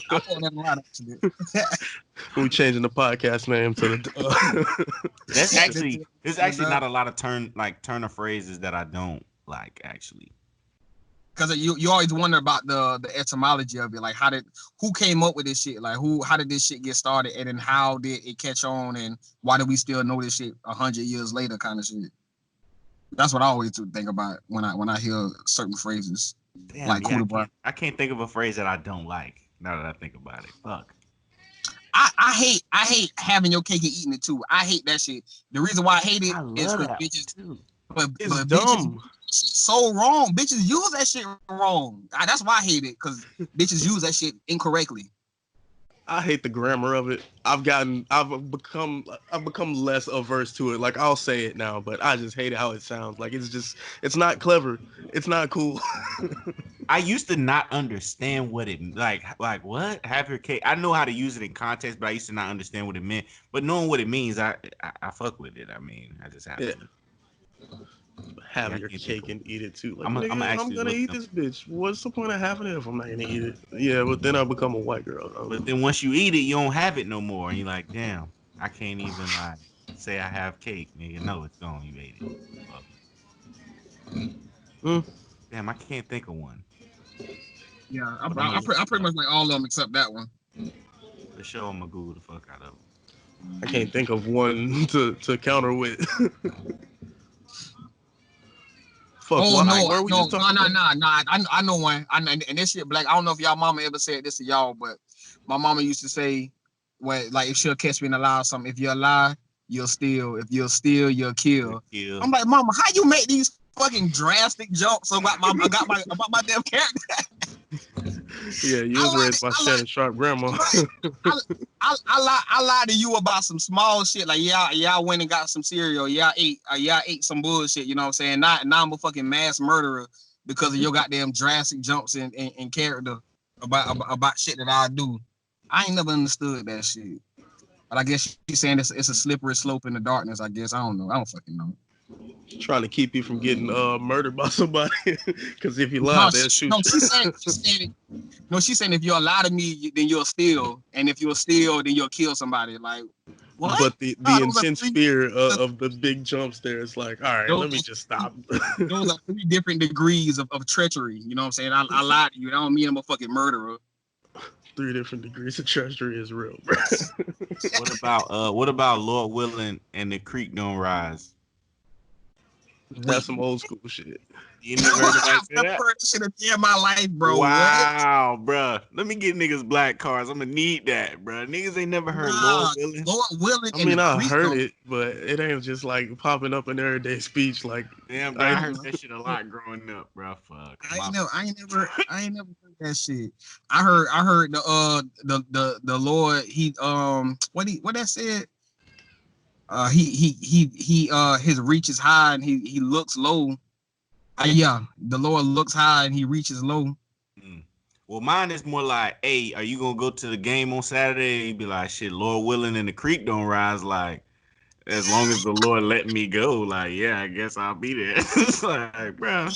fuck with that a lot actually. We changing the podcast name to the. That's actually there's actually not a lot of turn of phrases that I don't like actually. Because you always wonder about the etymology of it, like who came up with this shit, like how did this shit get started, and then how did it catch on, and why do we still know this shit 100 years later, kind of shit. That's what I always think about when I hear certain phrases. Damn, like yeah, I can't think of a phrase that I don't like. Now that I think about it, fuck. I hate having your cake and eating it too. I hate that shit. The reason why I hate it is because bitches too. But It's bitches dumb. so wrong. Bitches use that shit wrong. That's why I hate it, because bitches use that shit incorrectly. I hate the grammar of it. I've become less averse to it. Like I'll say it now, but I just hate how it sounds. Like it's not clever. It's not cool. I used to not understand what it like what have your cake. I know how to use it in context, but I used to not understand what it meant. But knowing what it means, I fuck with it. I mean, I just have to. Have your cake and eat it too. Like, I'm gonna eat this bitch. What's the point of having it if I'm not gonna eat it? Yeah, but then I become a white girl. But then once you eat it, you don't have it no more. And you're like, damn, I can't even like say I have cake, nigga. No, it's gone. You ate it. Damn, I can't think of one. Yeah, I pretty much like all of them except that one. For sure, I'm gonna Google the fuck out of them. I can't think of one to counter with. Fuck, no. I know one. And this shit black. I don't know if y'all mama ever said this to y'all, but my mama used to say, "What like if she'll catch me in a lie or something? If you're a lie, you'll steal. If you'll steal, you'll kill." I'm like, Mama, how you make these fucking drastic jumps about my damn character? Yeah, you was raised by Shannon Sharp grandma. I lied to you about some small shit. Like, I went and got some cereal. I ate some bullshit. You know what I'm saying? Now I'm a fucking mass murderer because of your goddamn drastic jumps in character about shit that I do. I ain't never understood that shit. But I guess she's saying it's a slippery slope in the darkness. I guess I don't know. I don't fucking know. Trying to keep you from getting murdered by somebody, because if you lie, they'll shoot you. She's saying if you lie to me, then you'll steal, and if you'll steal, then you'll kill somebody. Like, what? But the intense fear of the big jumps there, it's like, all right, let me just stop. Those are 3 different degrees of treachery. You know what I'm saying? I lied to you. I don't mean I'm a fucking murderer. 3 different degrees of treachery is real, bro. What about Lord willing and the creek don't rise? That's some old school shit. You never heard that shit in my life, bro. Wow, what? Bro. Let me get niggas black cards. I'm gonna need that, bro. Niggas ain't never heard Lord willing. Lord willing. I mean, I heard it, but it ain't just like popping up in everyday speech. Like, damn, bro, I heard that shit a lot growing up, bro. Fuck. I ain't never heard that shit. I heard the Lord. He what that said. His reach is high and he looks low. The Lord looks high and he reaches low. Well, mine is more like, hey, are you gonna go to the game on Saturday? And you be like, shit, Lord willing and the creek don't rise. Like, as long as the Lord let me go, like, yeah, I guess I'll be there. It's like, bro.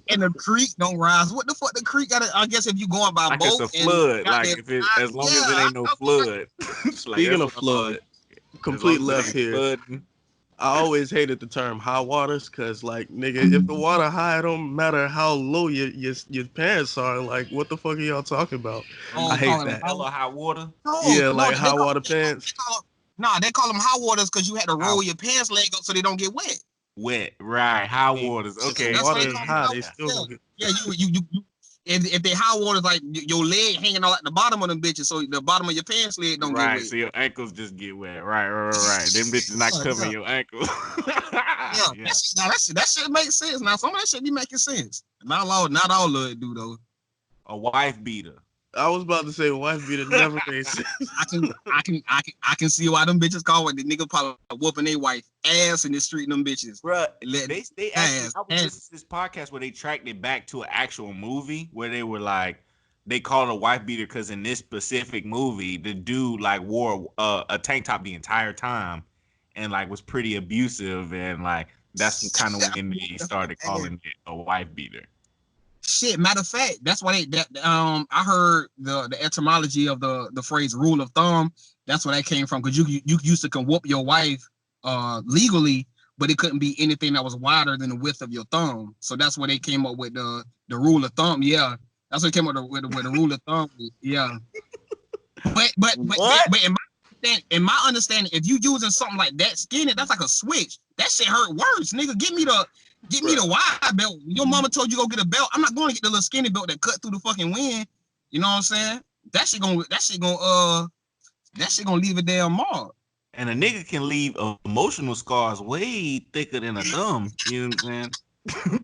And the creek don't rise. What the fuck? The creek got I guess if you going by like boat, it's a flood. Like if it, as long as it ain't no flood. Speaking of flood. Complete left here. I always hated the term high waters because, like, nigga, if the water high, it don't matter how low your pants are. Like, what the fuck are y'all talking about? I hate that. Hella high water. High water pants. They call them high waters because you had to roll your pants leg up so they don't get wet. Wet, right? High waters. Okay, that's water is high. They still get. Yeah, you. If they high waters, like your leg hanging out at the bottom of them bitches, so the bottom of your pants leg don't get wet. Right, so your ankles just get wet. Right. Them bitches not covering your ankles. That shit makes sense. Now some of that shit be making sense. Not all of it do though. A wife beater. I was about to say wife beater never made sense. I can see why them bitches call it the nigga probably whooping their wife ass in the street. Them bitches, Bruh, let they actually, I was listening to this podcast where they tracked it back to an actual movie where they were like, they called it a wife beater because in this specific movie, the dude like wore a tank top the entire time and like was pretty abusive, and like that's kind of when they started calling it a wife beater. Shit, matter of fact, that's why I heard the etymology of the phrase rule of thumb. That's where that came from, because you used to can whoop your wife legally, but it couldn't be anything that was wider than the width of your thumb. So that's where they came up with the rule of thumb. Yeah, that's what came up with the rule of thumb. Yeah, but in my understanding, if you using something like that skinny, that's like a switch. That shit hurt worse, nigga. Give me the wide belt. Your mama told you go get a belt. I'm not going to get the little skinny belt that cut through the fucking wind. You know what I'm saying? That shit gonna leave a damn mark. And a nigga can leave emotional scars way thicker than a thumb. You know what I'm saying?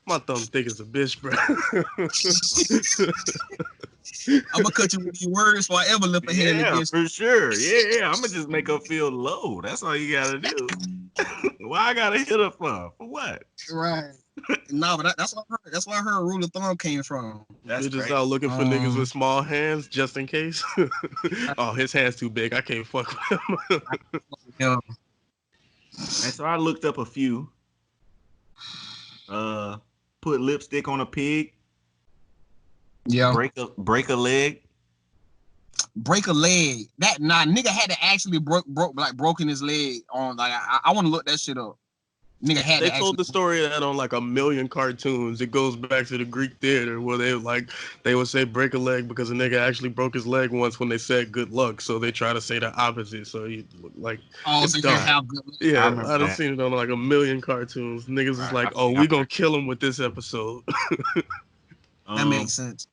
My thumb thick as a bitch, bro. I'm gonna cut you with these words before I ever lift a hand against for sure. Yeah. I'm gonna just make her feel low. That's all you gotta do. Why I gotta hit her for? For what? Right. No, but that's why I heard rule of thumb came from. That's bitches out looking for niggas with small hands just in case. Oh, his hand's too big. I can't fuck with him. Yeah. And so I looked up a few. Put lipstick on a pig. Yeah. Break a leg. Break a leg. That nigga had to actually broken his leg on, like, I want to look that shit up. Nigga had they told the story that on like a million cartoons. It goes back to the Greek theater where they would say break a leg because a nigga actually broke his leg once when they said good luck. So they try to say the opposite. So you like, oh, so you have good luck. Yeah, I done seen it on like a million cartoons. Niggas is like, oh, we gonna kill him with this episode. That makes sense.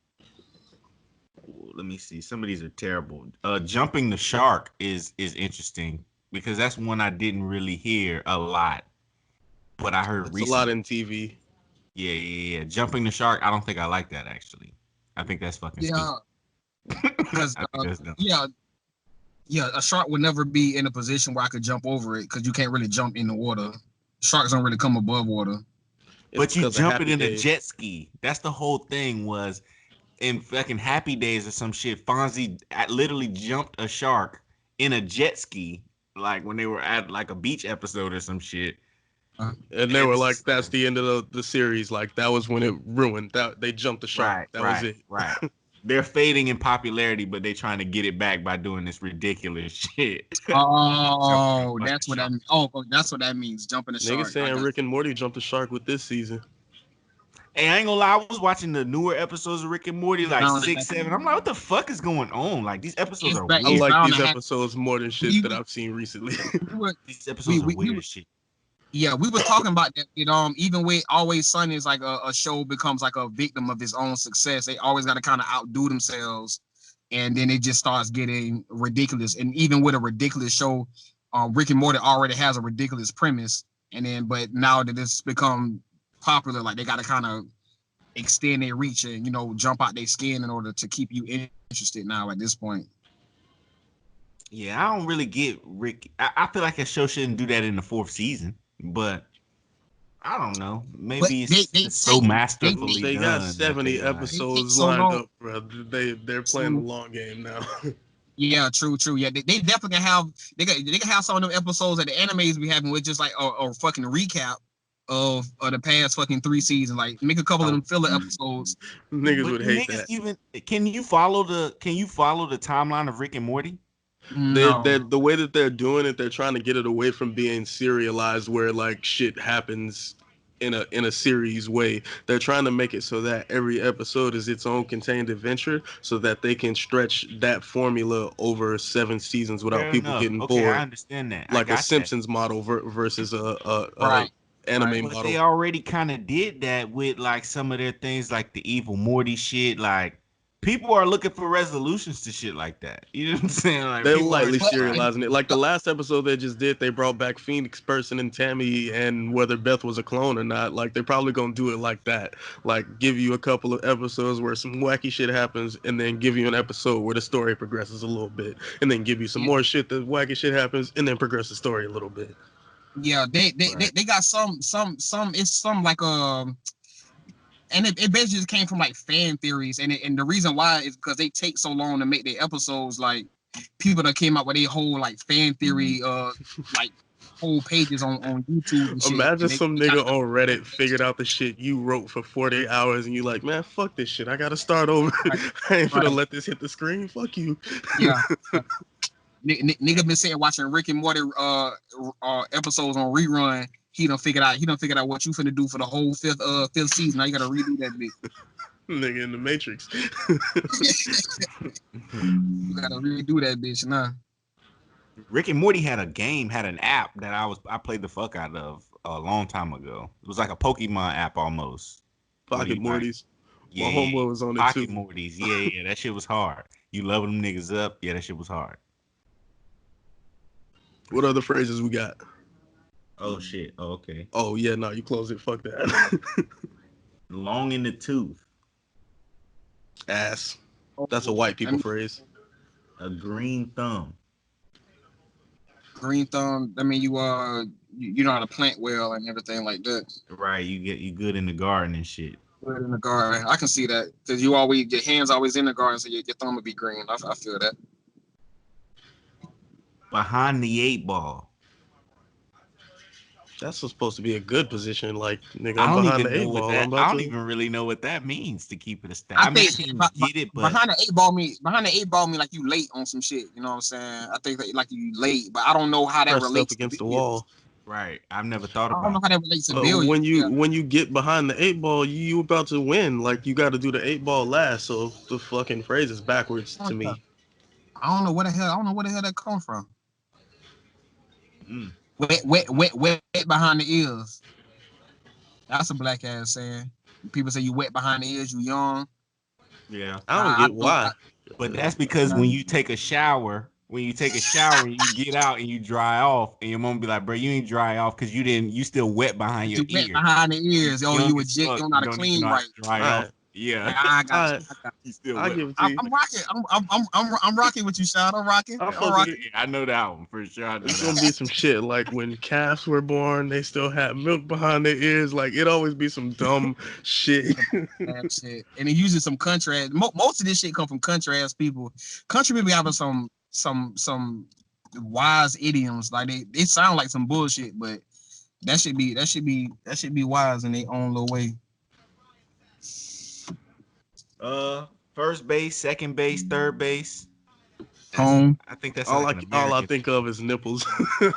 Let me see. Some of these are terrible. Jumping the shark is interesting because that's one I didn't really hear a lot. But I heard recently. A lot in TV. Yeah. Jumping the shark, I don't think I like that, actually. I think that's fucking stupid. Because, a shark would never be in a position where I could jump over it because you can't really jump in the water. Sharks don't really come above water. But you jump it in a jet ski. That's the whole thing was in fucking Happy Days or some shit. Fonzie literally jumped a shark in a jet ski, like when they were at like a beach episode or some shit. And they were like, that's the end of the series. Like, that was when it ruined. That they jumped the shark. That was it. Right. They're fading in popularity, but they're trying to get it back by doing this ridiculous shit. Oh, that's what that means. Oh, that's what that means. Jumping the shark. Niggas saying Rick and Morty jumped the shark with this season. Hey, I ain't gonna lie, I was watching the newer episodes of Rick and Morty, like 6, 7. I'm like, what the fuck is going on? Like, these episodes are weird. I like these episodes more than shit that I've seen recently. These episodes are weird as shit. Yeah, we were talking about that. Even with Always Sunny is like a show becomes like a victim of its own success. They always got to kind of outdo themselves, and then it just starts getting ridiculous. And even with a ridiculous show, Rick and Morty already has a ridiculous premise, but now that it's become popular, like they got to kind of extend their reach and jump out their skin in order to keep you interested now at this point. Yeah, I don't really get Rick. I feel like a show shouldn't do that in the 4th season. But I don't know. Maybe it's so masterfully done. They got 70 episodes lined up, bro. They're playing the long game now. Yeah, true. Yeah, they definitely they can have some of them episodes that the animes be having with just like a fucking recap of the past fucking 3 seasons. Like make a couple of them filler episodes. Niggas would hate that. Can you follow the timeline of Rick and Morty? No. The way that they're doing it, they're trying to get it away from being serialized where like shit happens in a series way. They're trying to make it so that every episode is its own contained adventure so that they can stretch that formula over 7 seasons without people getting bored. I understand that. Like a Simpsons model versus a anime model. But they already kind of did that with like some of their things like the evil Morty shit, like people are looking for resolutions to shit like that. You know what I'm saying? Like They're people are lightly just like, serializing it. Like the last episode they just did, they brought back Phoenix Person and Tammy, and whether Beth was a clone or not. Like they're probably gonna do it like that. Like give you a couple of episodes where some wacky shit happens, and then give you an episode where the story progresses a little bit, and then give you some more shit that wacky shit happens, and then progress the story a little bit. Yeah, they got some it's some like and it basically just came from like fan theories, and the reason why is because they take so long to make their episodes. Like people that came up with a whole like fan theory, like whole pages on YouTube and shit. Imagine And some they got nigga on Reddit figured out the shit you wrote for 48 hours, and you like, man, fuck this shit. I gotta start over. right, I ain't right. finna let this hit the screen. Fuck you. Yeah. Nigga been saying watching Rick and Morty episodes on rerun. He done figured out what you finna do for the whole fifth season. Now you gotta redo that bitch. Nigga in the Matrix. You gotta redo that bitch now. Rick and Morty had an app that I played the fuck out of a long time ago. It was like a Pokemon app almost. Pocket Mortys. Yeah, My homeboy was on it Pocket too. Mortys. Yeah, that shit was hard. You love them niggas up. Yeah, that shit was hard. What other phrases we got? Oh shit. Oh, okay. Oh yeah, no, you close it. Fuck that. Long in the tooth. Ass. That's a white people phrase. A green thumb. Green thumb. I mean, you know how to plant well and everything like that. Right. You good in the garden and shit. Put it in the garden. I can see that because your hands always in the garden, so your thumb would be green. I feel that. Behind the 8-ball. That's supposed to be a good position. Like, nigga, I I'm don't behind even the eight know what ball. that. I'm about I don't to. even really know what that means to keep it a stat. I I mean, I think can get it, but behind the eight ball mean like you late on some shit. You know what I'm saying? I think that, like you late, but I don't know how that Pressed up relates against to the bills. wall. right. I've never thought I don't know about. how that relates to But billions. when you get behind the eight ball, you about to win. Like you got to do the eight ball last. So the fucking phrase is backwards to me. I don't know where the hell that come from. Mm. Wet behind the ears. That's a black ass saying. People say you wet behind the ears, you young. Yeah. I don't get why. But that's because when you take a shower, and you get out and you dry off, and your mom be like, "Bro, you ain't dry off because you still wet behind your You wet ear. behind the ears. Oh, Young you as legit. fuck, You don't know how to don't even clean know how right. to dry All off. right. Yeah, I got All you. right. you still I wet. give it to you. I'm rocking. I'm rocking with you, Shaun. I'm rocking. I I'm fuck with rocking. it. Yeah, I know that one for sure. I know It's that gonna be some shit like when calves were born, they still had milk behind their ears. Like it always be some dumb shit. That shit. And it uses some country ass. Most of this shit come from country ass people. Country people having some wise idioms. Like they sound like some bullshit, but that should be wise in their own little way. First base, second base, third base. Home. I think that's all like I an all I American. think of is nipples.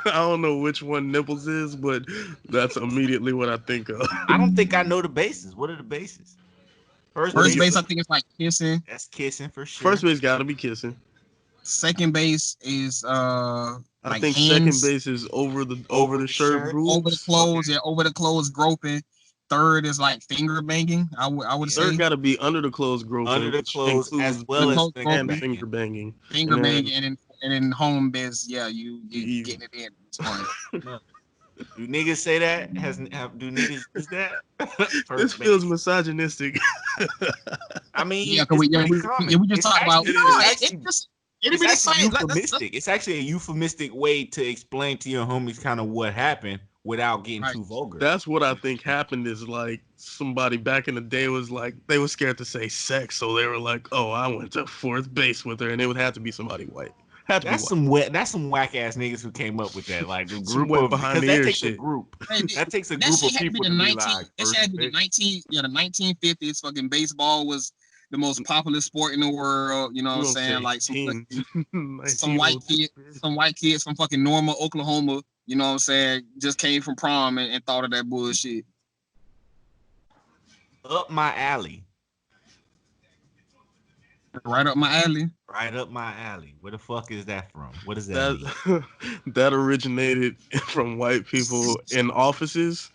I don't know which one nipples is, but that's immediately what I think of. I don't think I know the bases. What are the bases? First Base, I think it's like kissing. That's kissing for sure. First base got to be kissing. Second base is I like think hands, second base is over the shirt over the groups. clothes, over the clothes groping. Third is like finger banging. I would say Third got to be under the clothes groping, under the which clothes as includes well as clothes finger and groping, finger banging. banging. finger And then- banging, and then home biz. Yeah, you getting it in. It's fine. Do niggas say that? Do niggas use that? This First feels base. misogynistic. I mean, Yeah, it's we pretty common. just It's talked about. actually- No, it's it actually- just It's be the actually same. euphemistic. It's actually a euphemistic way to explain to your homies kind of what happened without getting Right. too vulgar. That's what I think happened is like somebody back in the day was like they were scared to say sex, so they were like, "Oh, I went to fourth base with her," and it would have to be somebody white. Had to That's be white. That's some whack ass niggas who came up with that. Like a Some group wet of behind because the that ears takes a shit. group. Hey, That takes a that group shit of had to people be to the be 19. like. That shit had to be the 1950s. Fucking baseball was the most popular sport in the world. You know what I'm saying? Like some white kids from fucking Norma, Oklahoma. You know what I'm saying? Just came from prom and thought of that bullshit. Up my alley. Right up my alley. Right up my alley. Where the fuck is that from? What does that mean? That originated from white people in offices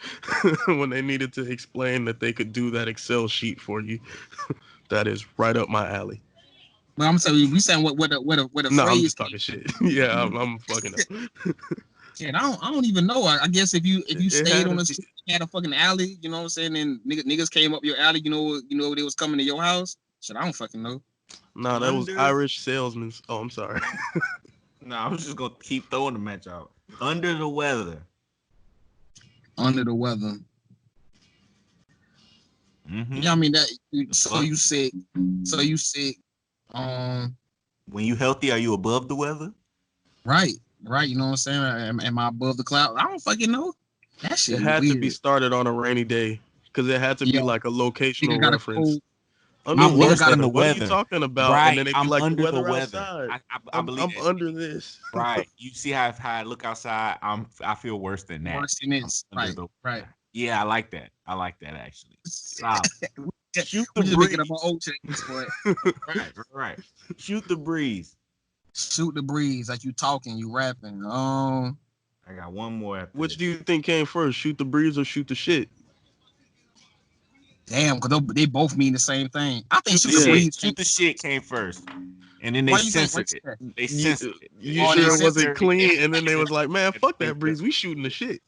when they needed to explain that they could do that Excel sheet for you. That is right up my alley. But I'm telling you, we saying what a No, I'm phrase. just talking shit. Yeah, I'm fucking up. Yeah, I don't even know. I guess if you It stayed had on to the be. street, had a fucking alley, you know what I'm saying, and niggas came up your alley, you know they was coming to your house. Shit, I don't fucking know. No, that was Under. Irish salesmen. Oh, I'm sorry. No, I was just gonna keep throwing the match out. Under the weather. Under the weather. Mm-hmm. Yeah, I mean that. So You sick. So you sick. When you healthy, are you above the weather? Right. You know what I'm saying? Am I above the cloud? I don't fucking know. That shit It is had to be weird. started on a rainy day because it had to be Yeah, like a nigga locational got a reference. cold. Under I'm Nigga worse got than a the what are you weather. talking about? And then Right. they'd be I'm like, the under the weather weather. outside. I believe I'm that. under this. Right. You see how I look outside? I feel worse than that. worse than this. I'm under Right. the Right. Yeah, I like that. I like that actually. Stop. Shoot the We just making up breeze. our old chains, but Right. Shoot the breeze. shoot the breeze like you talking, you rapping. I got one more after Which this. do you think came first, shoot the breeze or shoot the shit? Damn, because they both mean the same thing. I think Shoot shoot the the Yeah. breeze. shit. Shoot the shit came first, and then they Why you think? censored it. They You, censored it. you Oh, they sure it censored wasn't Necessary. clean? And then they was like, man, fuck They that breeze. We shooting the shit.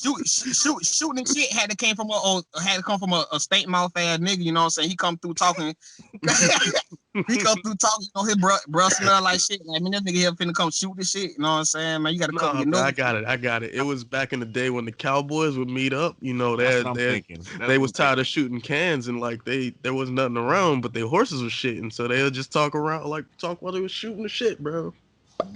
Shooting shit had to come from a state mouth ass nigga. You know what I'm saying? He come through talking. He come through talking. You know his bro smell like shit. Like, man, that nigga here finna come shoot the shit. You know what I'm saying, man? You gotta cover Nah, your bro, nose. I got it. It was back in the day when the Cowboys would meet up. You know, That's what I'm thinking. they was tired of shooting cans and like there was nothing around, but their horses was shitting, so they would just talk while they was shooting the shit, bro.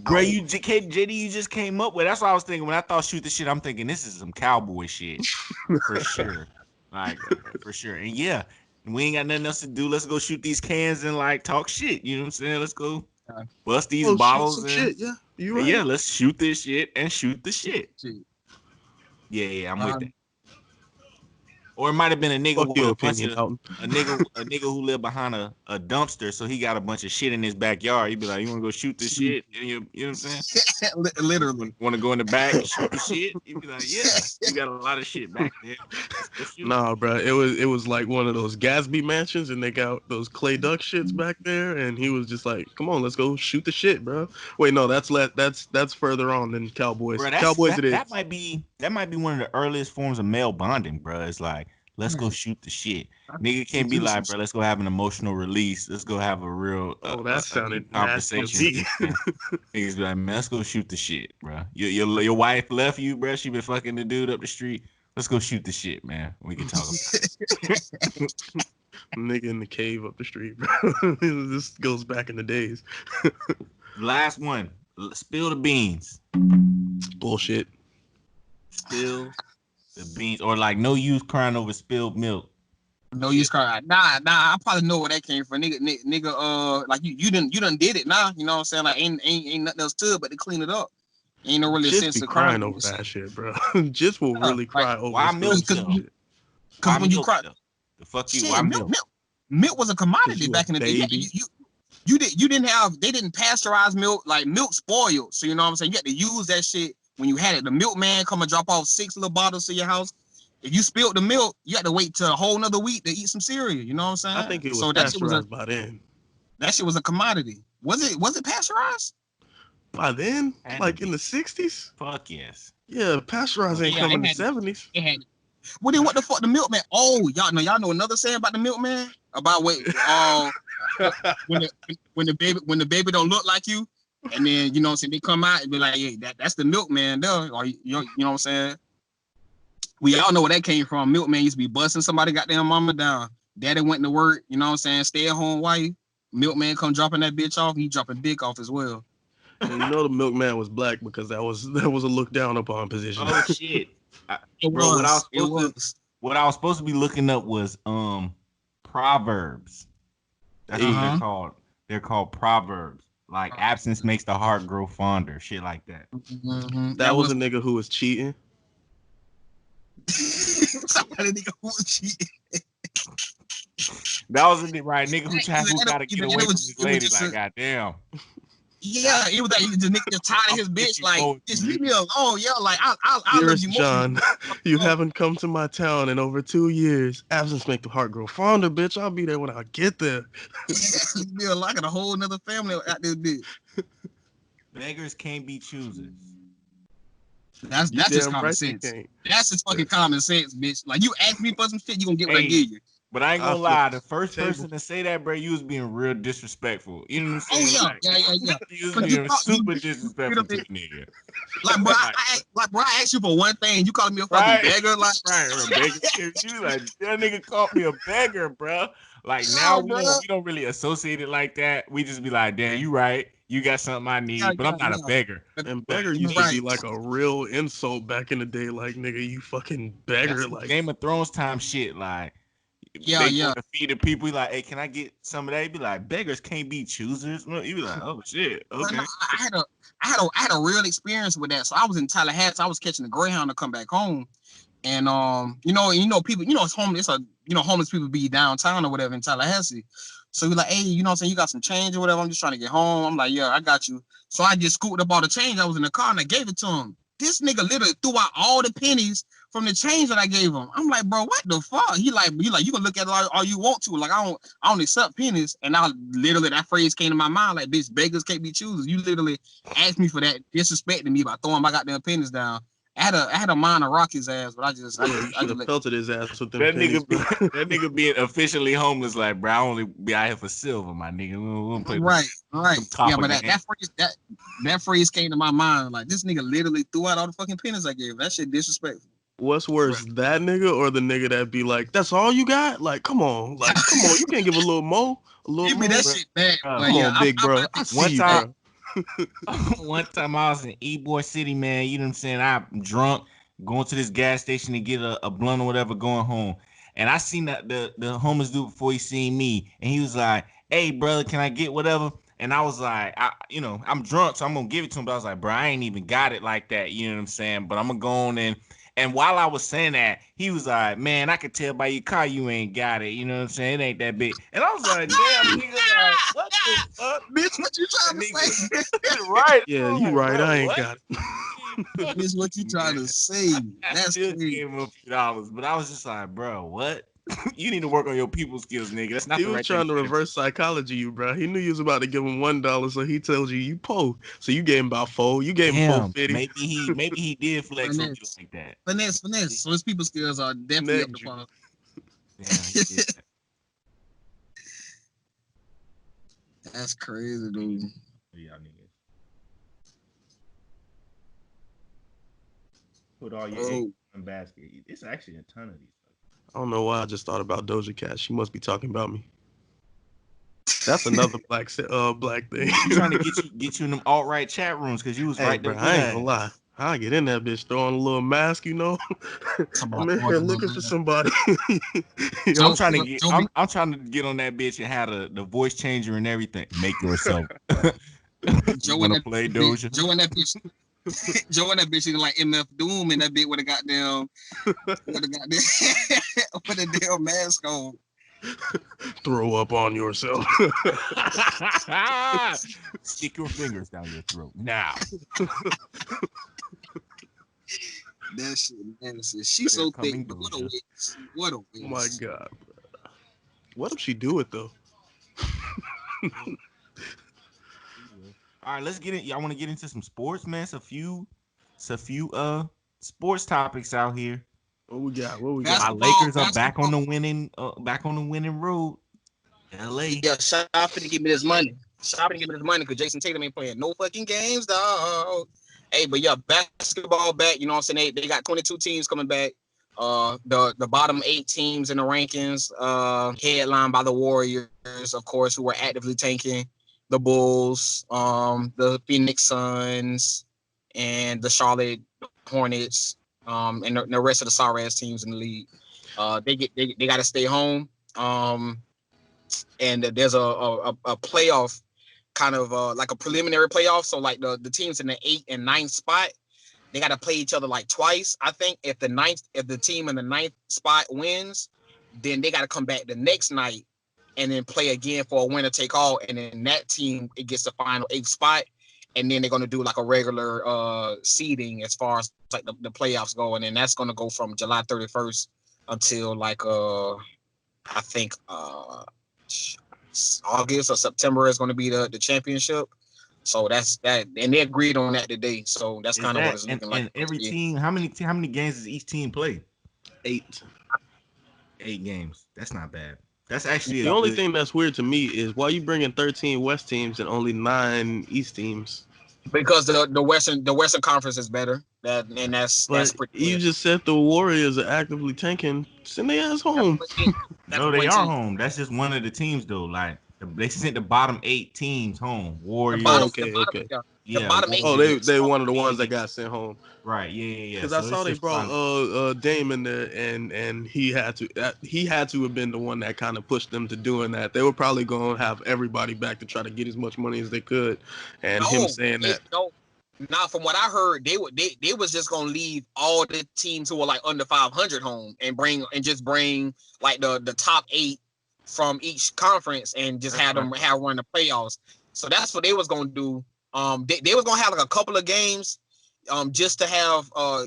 Bro, JD, you just came up with. That's what I was thinking when I thought shoot the shit. I'm thinking this is some cowboy shit for sure, like for sure. And yeah, we ain't got nothing else to do. Let's go shoot these cans and like talk shit. You know what I'm saying? Let's go bust these Oh, shoot bottles some and shit. Yeah, you right. yeah, let's shoot this shit and shoot the shit. Yeah, I'm with that. Or it might have been a nigga Fuck with your a bunch opinion, of Alton. a nigga who lived behind a dumpster, so he got a bunch of shit in his backyard. He'd be like, "You want to go shoot this shit?" And you know what I'm saying? Literally. Want to go in the back and shoot the shit? He'd be like, "Yeah, you got a lot of shit back there." Nah, bro, it was like one of those Gatsby mansions, and they got those clay duck shits back there, and he was just like, "Come on, let's go shoot the shit, bro." Wait, no, that's further on than Cowboys. Bro, Cowboys, it is. that might be one of the earliest forms of male bonding, bro. It's like, let's go shoot the shit. Nigga can't be like, bro, let's go have an emotional release. Let's go have a real Oh, that sounded conversation. Niggas be like, man, let's go shoot the shit, bro. Your wife left you, bro. She been fucking the dude up the street. Let's go shoot the shit, man. We can talk about it. Nigga in the cave up the street, bro. This goes back in the days. Last one. Spill the beans. Bullshit. Spill the beans. Or like no use crying over spilled milk. No use crying. Nah. I probably know where that came from. Nigga. Like you done did it now. You know what I'm saying? Like ain't nothing else to it but to clean it up. Ain't no really Just sense be of crying crying over that shit, bro. Just will really cry over why milk spilled shit. Because when you cry, the fuck you? shit, Why milk? Milk was a commodity You back a in the day. baby. You didn't have, they didn't pasteurize milk. Like milk spoiled. So you know what I'm saying? You had to use that shit when you had it. The milkman come and drop off 6 little bottles to your house. If you spilled the milk, you had to wait till a whole nother week to eat some cereal. You know what I'm saying? I think it was so pasteurized by then. That shit was a commodity. Was it pasteurized? By then? Like in the 60s? Fuck yes. Yeah, pasteurized ain't come in the 70s. It had. Well, then what the fuck the milkman? Oh, y'all know another saying about the milkman? About when the baby don't look like you, and then you know what I'm saying, they come out and be like, hey, that's the milkman though. Or you know what I'm saying? We all know where that came from. Milkman used to be busting somebody goddamn mama down. Daddy went to work, you know what I'm saying, stay at home wife. Milkman come dropping that bitch off, he dropping dick off as well. And you know the milkman was black because that was a look down upon position. Oh shit. What I was supposed to be looking up was proverbs. That's what they're called. They're called proverbs. Like absence makes the heart grow fonder. Shit like that. Mm-hmm. That was a nigga who was cheating. Somebody nigga who was cheating. That was a right nigga who gotta get away from his lady. Like goddamn. Yeah, it was like the nigga just tired of his bitch. Like, just leave me alone, yo. Like, I love Dearest you more. John, you haven't come to my town in over 2 years. Absence make the heart grow fonder, bitch. I'll be there when I get there. Leave me alone. I got a whole nother family out this bitch. Beggars can't be choosers. That's You just damn common right they sense. can't. That's just fucking common sense, bitch. Like, you ask me for some shit, you gonna get what I Hey, give you. but I ain't I gonna flip lie. The first the table. person to say that, bro, you was being real disrespectful. You know what I'm Oh saying? yeah, yeah. You was Cause you being call super you disrespectful to the nigga. like, bro, Like, I asked you for one thing, you calling me a fucking right, beggar, like, right, a beggar. You like that nigga called me a beggar, bro. Like now yo, bro. we don't really associate it like that. We just be like, damn, you right. You got something I Yeah, need, but I'm not a beggar. And But beggar used to right. be like a real insult back in the day. Like, nigga, you fucking that's beggar. some Like, Game of Thrones time shit. Like Yeah, they yeah. go to feed the people. Like, hey, can I get some of that? Be like, beggars can't be choosers. You be like, oh shit, But no, okay. I had a real experience with that. So I was in Tallahassee. I was catching the Greyhound to come back home, and people, it's homeless. Homeless people be downtown or whatever in Tallahassee. So we're like, hey, you know what I'm saying? You got some change or whatever? I'm just trying to get home. I'm like, yeah, I got you. So I just scooped up all the change. I was in the car and I gave it to him. This nigga literally threw out all the pennies from the change that I gave him. I'm like, bro, what the fuck? He like, you can look at it all you want to. Like, I don't accept pennies. And I literally, that phrase came to my mind, like, bitch, beggars can't be choosers. You literally asked me for that, disrespecting me by throwing my goddamn pennies down. I had a mind to rock his ass, but I just yeah, you should have let. pelted his ass with them That pennies, nigga, bro. that nigga being officially homeless, like, bro, I only be out here for silver, my nigga. We don't play Right. them Yeah, copper but games. that phrase came to my mind. Like, this nigga literally threw out all the fucking pennies I gave him. That shit disrespectful. What's worse, that nigga or the nigga that be like, "That's all you got"? Like, come on, you can't give a little more, a little Give me more. that Bro, shit back. bro. But Come yeah, on, big bro. I I think see One you, time, bro. one time I was in E-Boy City, man. You know what I'm saying? I'm drunk, going to this gas station to get a blunt or whatever, going home. And I seen that the homeless dude before he seen me, and he was like, "Hey, brother, can I get whatever?" And I was like, I'm drunk, so I'm gonna give it to him. But I was like, bro, I ain't even got it like that. You know what I'm saying? But I'm gonna go on and while I was saying that, he was like, "Man, I could tell by your car you ain't got it. You know what I'm saying? It ain't that big." And I was like, "Damn, nigga, like, what the fuck?" bitch, what you That trying to nigga, say? right? Yeah, I'm you like, right. bro, I ain't what? got it. Fuck Bitch, what you you, trying man. to say? I That's still crazy. gave him a few dollars, but I was just like, bro, what? You need to work on your people skills, nigga. That's not He the was right thing to trying to say to reverse psychology you, bro. He knew you was about to give him $1, so he tells you po. So you gave him about four. You gave him Damn, 450. maybe he did flex on me Finesse. like that. Finesse. So his people skills are definitely up to Negged you. par. Damn, he did that. That's crazy, dude. Yeah, niggas. Put all your eggs Oh, in one basket. It's actually a ton of these. I don't know why I just thought about Doja Cat. She must be talking about me. That's another black thing. She trying to get you in them alt right chat rooms because you was Hey, right there bro, with I ain't gonna her. lie. I get in that bitch throwing a little mask, talk about I'm in here Oregon, looking for man. somebody. I'm Joe, trying to get Joe, I'm trying to get on that bitch and have the voice changer and everything. Make yourself. You Joe and want to that play bitch, Doja? Joe and that bitch, Joe and that bitch is like MF Doom in that bit with a goddamn, with a damn mask on. Throw up on yourself. Stick your fingers down your throat now. That shit, man. She's They're so thick, coming, but what a Doja. waste. What a Oh my waste. god. What if she do it though? All right, let's get it. Y'all want to get into some sports, man? It's a few sports topics out here. What we got? What we My got? Lakers are Basketball. back on the winning road. LA. Yeah, Shaun finna give me this money. Shaun finna give me this money because Jason Tatum ain't playing no fucking games, dog. Hey, but yeah, basketball back. You know what I'm saying? They got 22 teams coming back. The bottom 8 teams in the rankings, headlined by the Warriors, of course, who are actively tanking. The Bulls, the Phoenix Suns, and the Charlotte Hornets, and the rest of the sorry ass teams in the league. They got to stay home. And there's a playoff kind of like a preliminary playoff. So like the teams in the 8th and 9th spot, they got to play each other like twice. I think if the team in the 9th spot wins, then they got to come back the next night and then play again for a winner take all, and then that team it gets the final 8th spot, and then they're gonna do like a regular seeding as far as like the playoffs go, and then that's gonna go from July 31st until like I think August or September is gonna be the championship. So that's that, and they agreed on that today. So that's Is kind of what that it's and, looking like. and every team? How many games does each team play? 8. 8 games. That's not bad. That's actually The a only good. thing that's weird to me is why you bringing 13 West teams and only 9 East teams. Because the Western Conference is better. That's But pretty you clear. just said the Warriors are actively tanking. Send their ass That's home. one team. That's No, they one are team. home. That's just one of the teams though. Like they sent the bottom 8 teams home. The Oh, bottom, Warriors. the okay, bottom, okay. yeah, the Yeah, bottom eight Oh, teams. Warriors. they one of the Yeah, ones that yeah. got sent home. Right. Yeah. Because I So saw it's they just brought fine. Dame in there, and he had to have been the one that kind of pushed them to doing that. They were probably going to have everybody back to try to get as much money as they could, and him No, saying they that. no. Not from what I heard, they was just gonna leave all the teams who were like under 500 home and just bring like the top 8 from each conference and just That's have what I them thought. have run the playoffs. So that's what they was gonna do. They was gonna have like a couple of games, just to have I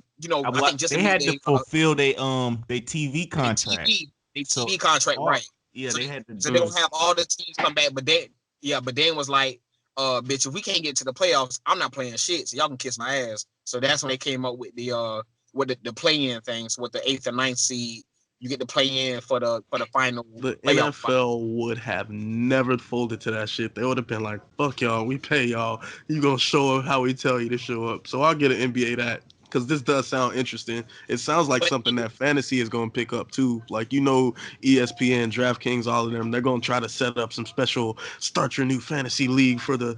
think just to They meet had to fulfill their TV contract. the So TV contract, all right? yeah, So they they, had to so they do. don't have all the teams come back, but then was like, bitch, if we can't get to the playoffs, I'm not playing shit. So y'all can kiss my ass. So that's when they came up with the play-in things with the 8th and 9th seed. You get to play in for the final The playoff spot. NFL would have never folded to that shit. They would have been like, "Fuck y'all, we pay y'all. You gonna show up how we tell you to show up." So I'll get an NBA that because this does sound interesting. It sounds like But something that fantasy is gonna pick up too. Like ESPN, DraftKings, all of them. They're gonna try to set up some special start your new fantasy league for the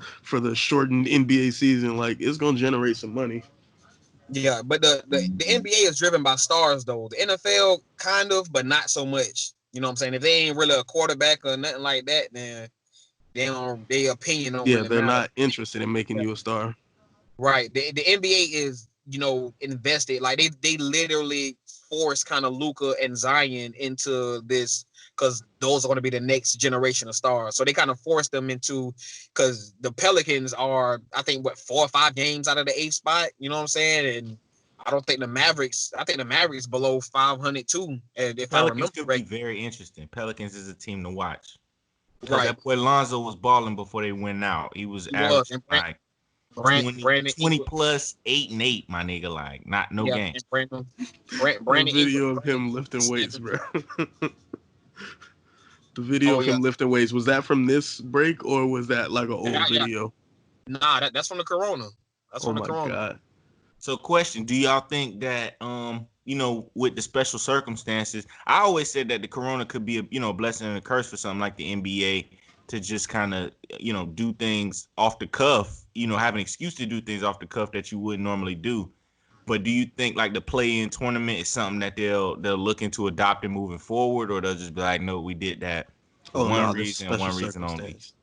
shortened NBA season. Like it's gonna generate some money. yeah, but the NBA is driven by stars though. The NFL kind of, but not so much. You know what I'm saying? If they ain't really a quarterback or nothing like that, then their opinion don't Yeah, really they're matter. not interested in making Yeah. you a star. Right. The NBA is, invested. Like they literally force kind of Luca and Zion into this because those are going to be the next generation of stars. So they kind of force them into because the Pelicans are, I think, 4 or 5 games out of the 8th spot. You know what I'm saying? And I think the Mavericks below 500 too. And if I Pelicans remember could be correctly, very interesting. Pelicans is a team to watch because right, that boy Lonzo was balling before they went out. He was he was. averaging And like Brandon 20 Ingram, plus 8 and 8, my nigga. Like not no yeah, game. and The Brandon Ingram, video of him lifting weights, 7. bro. The video Oh of yeah, him lifting weights, was that from this break or was that like an yeah, old yeah. video? Nah, that's from the Corona. That's Oh from the my Corona. god. So, question: do y'all think that with the special circumstances, I always said that the corona could be a blessing and a curse for something like the NBA to just kind of do things off the cuff, have an excuse to do things off the cuff that you wouldn't normally do. But do you think like the play-in tournament is something that they'll look into adopting moving forward, or they'll just be like, no, we did that for Oh one no, this reason and special one reason only? circumstance.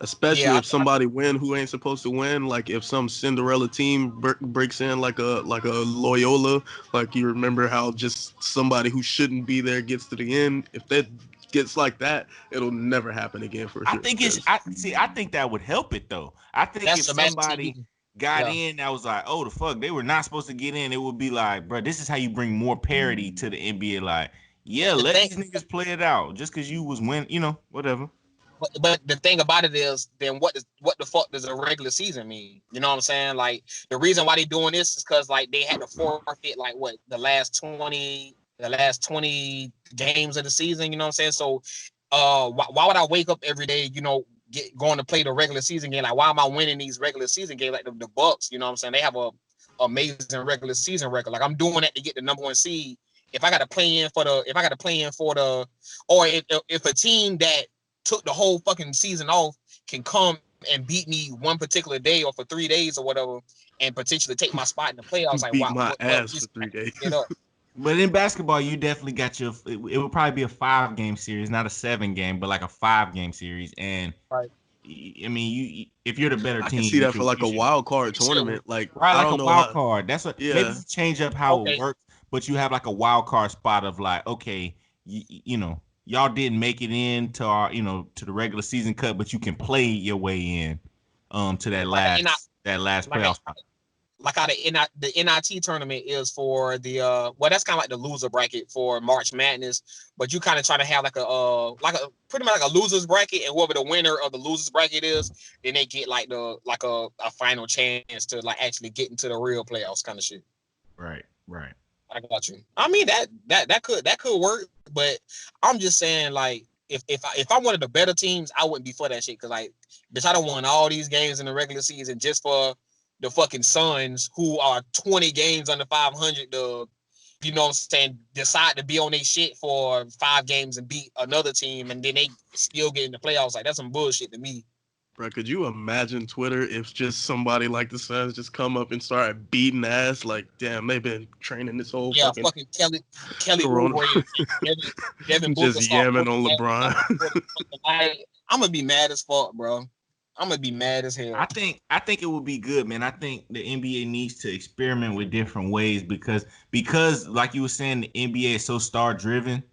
Especially Yeah, if somebody win who ain't supposed to win, like if some Cinderella team breaks in like a Loyola, like you remember how just somebody who shouldn't be there gets to the end. If that gets like that, it'll never happen again for I sure. think Because I think that would help it though. I think if that's the match somebody TV. got Yeah, in that was like, oh the fuck, they were not supposed to get in, it would be like, bro, this is how you bring more parity to the NBA. Like, yeah, the let thing, these niggas play it out. Just cause you was win, whatever. but the thing about it is, then what the fuck does a regular season mean? You know what I'm saying? Like the reason why they doing this is because like they had to forfeit like what the last 20 games of the season. You know what I'm saying? So, why would I wake up every day? Going to play the regular season game. Like, why am I winning these regular season games? Like the Bucks, you know what I'm saying? They have a amazing regular season record. Like, I'm doing that to get the number one seed. If I got to play in for the, or if a team that took the whole fucking season off can come and beat me one particular day or for 3 days or whatever, and potentially take my spot in the playoffs, like, beat wow, my what ass for reason 3 days. get up? But in basketball, you definitely got it would probably be a 5 game series, not a 7 game, but like a 5 game series. And Right. I mean, if you're the better I can team, see that for like a wild card You should, tournament. Like right, I like a don't know wild how. card. That's what maybe Yeah, you change up how it okay. works, but you have like a wild card spot of like, okay, you know. y'all didn't make it into our, to the regular season cut, but you can play your way in to that last like playoff. Like how the NIT tournament is for the that's kind of like the loser bracket for March Madness, but you kind of try to have like a pretty much like a losers bracket, and whoever the winner of the losers bracket is, then they get like a final chance to like actually get into the real playoffs kind of shit. Right. I got you. I mean that could work, but I'm just saying like if I'm one of the better teams, I wouldn't be for that shit because like bitch, I don't want all these games in the regular season just for the fucking Suns who are 20 games under 500 to, you know what I'm saying, decide to be on their shit for 5 games and beat another team and then they still get in the playoffs. Like that's some bullshit to me. Bro, could you imagine Twitter if just somebody like the Suns just come up and start beating ass? Like, damn, they've been training this whole fucking Kelly Corona. Oubre and Devin Booker Just yamming on LeBron. I'm gonna be mad as fuck, bro. I'm gonna be mad as hell. I think it would be good, man. I think the NBA needs to experiment with different ways because like you were saying, the NBA is so star driven.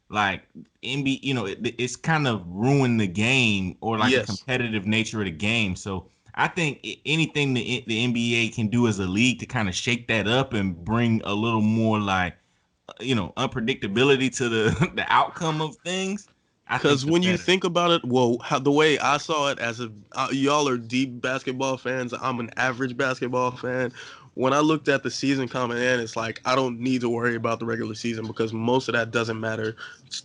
Like NBA, it's kind of ruined the game or like the competitive nature of the game. So I think anything the NBA can do as a league to kind of shake that up and bring a little more like unpredictability to the outcome of things. Because when you think about it, the way I saw it y'all are deep basketball fans. I'm an average basketball fan. When I looked at the season coming in, it's like I don't need to worry about the regular season because most of that doesn't matter.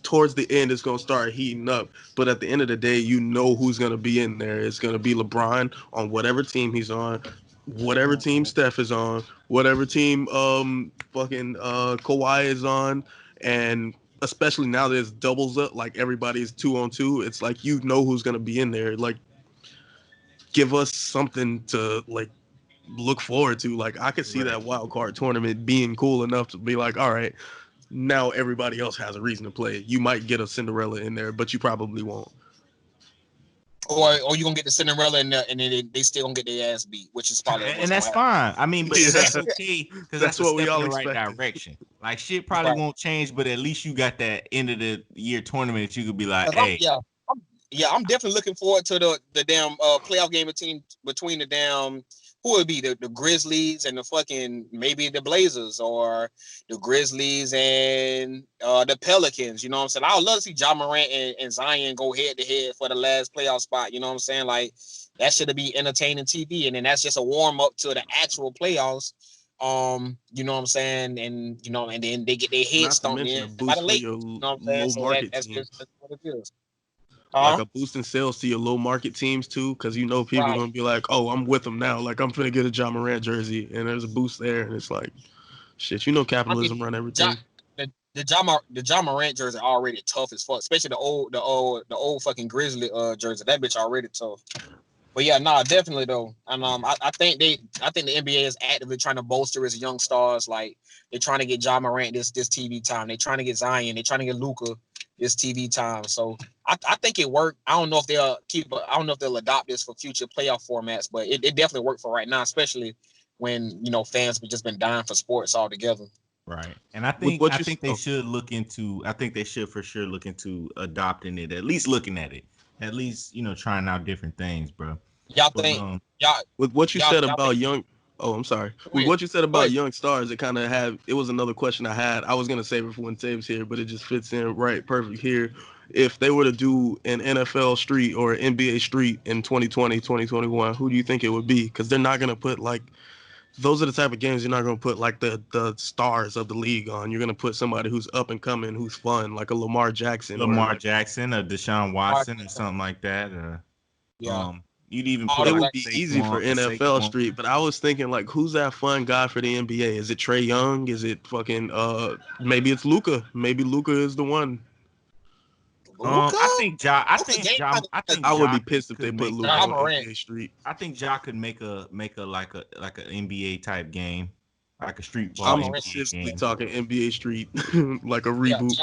Towards the end, it's going to start heating up. But at the end of the day, you know who's going to be in there. It's going to be LeBron on whatever team he's on, whatever team Steph is on, whatever team Kawhi is on, and especially now there's doubles up, like everybody's 2-on-2. It's like you know who's gonna be in there. Like, give us something to like look forward to. Like, I could see that wild card tournament being cool enough to be like, all right, now everybody else has a reason to play. You might get a Cinderella in there, but you probably won't. Or you gonna get the Cinderella and then they still gonna get their ass beat, which is probably and that's fine. I mean, but that's okay because that's what we all in the right expected. direction. Like shit probably won't change, but at least you got that end of the year tournament that you could be like, hey. I'm definitely looking forward to the damn playoff game between the damn who would be the Grizzlies and the fucking maybe the Blazers or the Grizzlies and the Pelicans. You know what I'm saying? I would love to see Ja Morant and Zion go head to head for the last playoff spot. You know what I'm saying? Like that should be entertaining TV, and then that's just a warm up to the actual playoffs. You know what I'm saying? And and then they get their head stomped in by the late. You know what I'm saying? So that's what it is. Like a boost in sales to your low market teams too, because people gonna be like, "Oh, I'm with them now. Like I'm finna get a Ja Morant jersey," and there's a boost there, and it's like, shit, capitalism run everything. The Ja Morant jersey already tough as fuck, especially the old fucking Grizzly jersey. That bitch already tough. But yeah, definitely though. And I think the NBA is actively trying to bolster its young stars. Like they're trying to get Ja Morant this TV time. They're trying to get Zion. They're trying to get Luka this TV time. So I think it worked. I don't know if they'll adopt this for future playoff formats, but it definitely worked for right now, especially when fans have just been dying for sports altogether. Right, and I think they should look into. I think they should for sure look into adopting it. At least looking at it. At least trying out different things, bro. Y'all think with what you said about young. Oh, I'm sorry. With what you said about young stars, it was another question I had. I was gonna save it for when Tave's here, but it just fits in perfect here. If they were to do an NFL street or an NBA street in 2020, 2021, who do you think it would be? Because they're not gonna put those are the type of games you're not gonna put the stars of the league on. You're gonna put somebody who's up and coming, who's fun, like a Lamar Jackson, or Deshaun Watson, or something like that. You'd even put it would be easy for NFL Street, but I was thinking who's that fun guy for the NBA? Is it Trae Young? Is it fucking maybe it's Luka? Maybe Luka is the one. I would be pissed if they put Luka on NBA Street. I think Ja could make an NBA type game, like a street ball. I'm specifically talking NBA Street, like a reboot.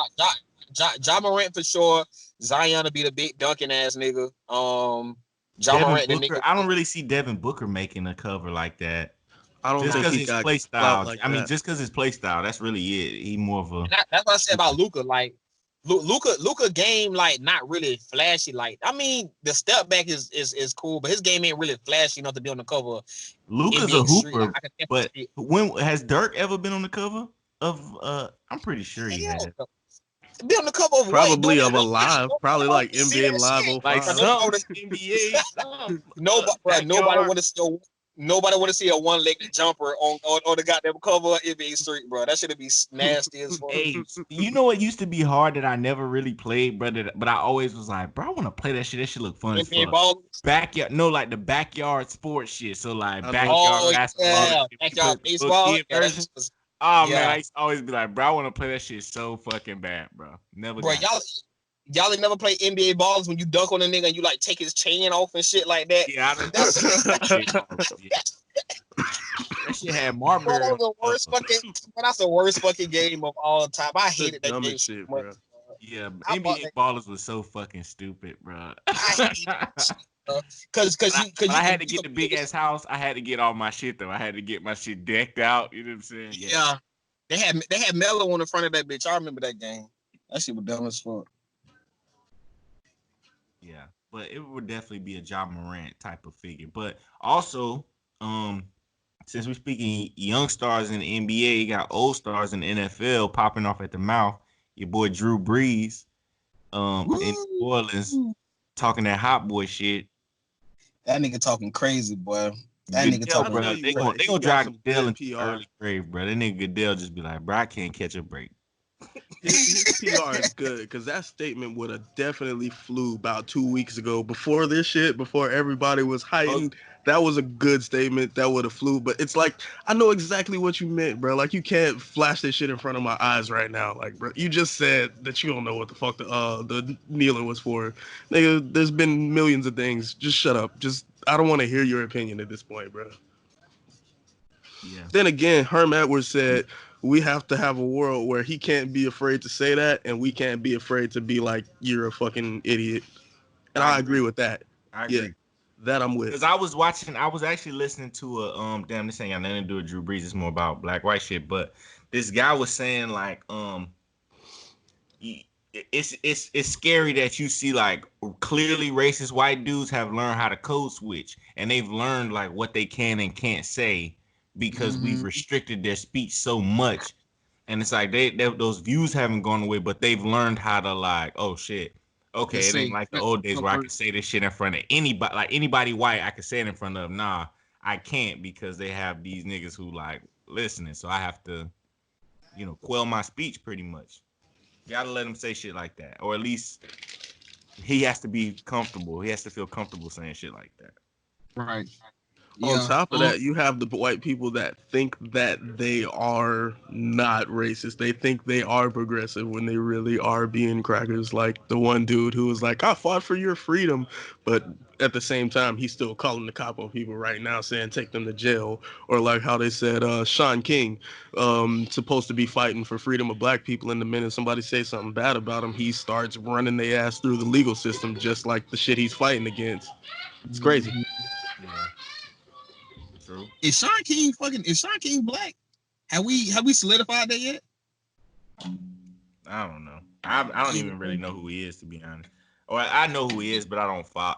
Ja Morant for sure. Zion to be the big dunking ass nigga. Ja Morant, the nigga. I don't really see Devin Booker making a cover like that. I don't think his play style. Just because his play style, that's really it. He more of a. That's what I said about Luka. Like Luka game like not really flashy. Like I mean, the step back is cool, but his game ain't really flashy enough to be on the cover of Luka's a NBA Street. hooper, I can but definitely when has Dirk ever been on the cover of? I'm pretty sure he has. be on the cover of what? Probably of a live, probably like NBA Live Like 05. some NBA, some Nobody backyard. want to see nobody want to see a one-legged jumper on the goddamn cover of NBA Street, bro. That should be nasty as fuck. Hey, you know what used to be hard that I never really played, brother, but I always was like, bro, I want to play that shit. That shit look fun as NBA fuck. ball. Backyard, no, like the backyard sports shit. So like I know backyard Oh basketball, yeah, we backyard put the little baseball. kid Yeah, version. that's just, Oh man, yeah, I used to always be like, bro, I want to play that shit so fucking bad, bro. Never bro. got it. Y'all ain't never play NBA balls when you dunk on a nigga and you like take his chain off and shit like that. Yeah, I done That's that shit. Yeah. That shit had bro, that Marbury was on the the worst cover. fucking. That's the worst fucking game of all time. I the hated that game dumbest so shit, much. bro. Yeah, I bought NBA ballers was so fucking stupid, bro. I hate that shit, bro. Cause But you I had could to get the big ass house. I had to get all my shit though. I had to get my shit decked out. You know what I'm saying? yeah. They had Melo on the front of that bitch. I remember that game. That shit was dumb as fuck. Yeah. But it would definitely be a Ja Morant type of figure. But also, since we're speaking young stars in the NBA, you got old stars in the NFL popping off at the mouth. Your boy Drew Brees, in New Orleans, talking that hot boy shit. That nigga talking crazy, boy. That nigga Goodell, talking. bro, tell you they what, gonna he got drive some Goodell good into the PR. early grave, bro. That nigga Goodell just be like, bro, I can't catch a break. His PR is good because that statement would have definitely flew about 2 weeks ago. Before this shit, before everybody was heightened, that was a good statement. That would have flew. But it's like, I know exactly what you meant, bro. Like, you can't flash this shit in front of my eyes right now. Like, bro, you just said that you don't know what the fuck the kneeling was for. Nigga, there's been millions of things. Just shut up. I don't want to hear your opinion at this point, bro. Yeah. Then again, Herm Edwards said we have to have a world where he can't be afraid to say that, and we can't be afraid to be like, you're a fucking idiot. And I agree with that. I Yeah, agree. that I'm with. Because I was actually listening to damn, this ain't got nothing to do with Drew Brees, it's more about black white shit. But this guy was saying like it's scary that you see like clearly racist white dudes have learned how to code switch, and they've learned like what they can and can't say because we've restricted their speech so much. And it's like they those views haven't gone away, but they've learned how to like, oh shit, okay, it ain't like the old days where I can say this shit in front of anybody, like anybody white, I can say it in front of. Nah, I can't because they have these niggas who like listening, so I have to, quell my speech pretty much. Gotta let him say shit like that, or at least he has to be comfortable. He has to feel comfortable saying shit like that. Right. On Yeah. top of that, you have the white people that think that they are not racist. They think they are progressive when they really are being crackers. Like the one dude who was like, I fought for your freedom. But at the same time, he's still calling the cop on people right now saying take them to jail. Or like how they said Shaun King supposed to be fighting for freedom of black people. And the minute somebody says something bad about him, he starts running their ass through the legal system just like the shit he's fighting against. It's crazy. Yeah, true. Is Shaun King black? Have we solidified that yet? I don't know. I don't even really know who he is, to be honest. Or I know who he is, but I don't follow.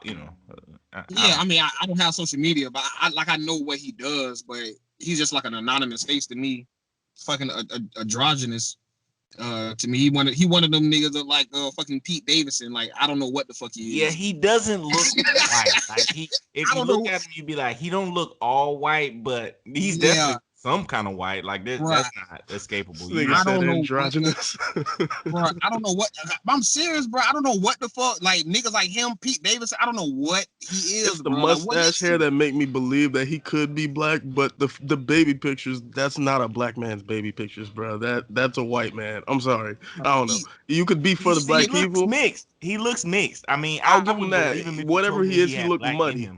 I mean, I don't have social media, but I know what he does, but he's just like an anonymous face to me. Fucking androgynous. To me, he one of them niggas that like fucking Pete Davidson. Like I don't know what the fuck he is. Yeah, he doesn't look white. Like if you look at him, you'd be like, he don't look all white, but he's definitely some kind of white. Like that's not escapable. I don't know androgynous. Bro, I don't know what. I'm serious, bro. I don't know what the fuck. Like niggas like him, Pete Davidson. I don't know what he is. It's the mustache hair that make me believe that he could be black, but the baby pictures, that's not a black man's baby pictures, bro. That's a white man. I'm sorry. I don't know. You could be for the black people. Mixed. He looks mixed. I mean, I'll give him that. Whatever he is, he looked muddy.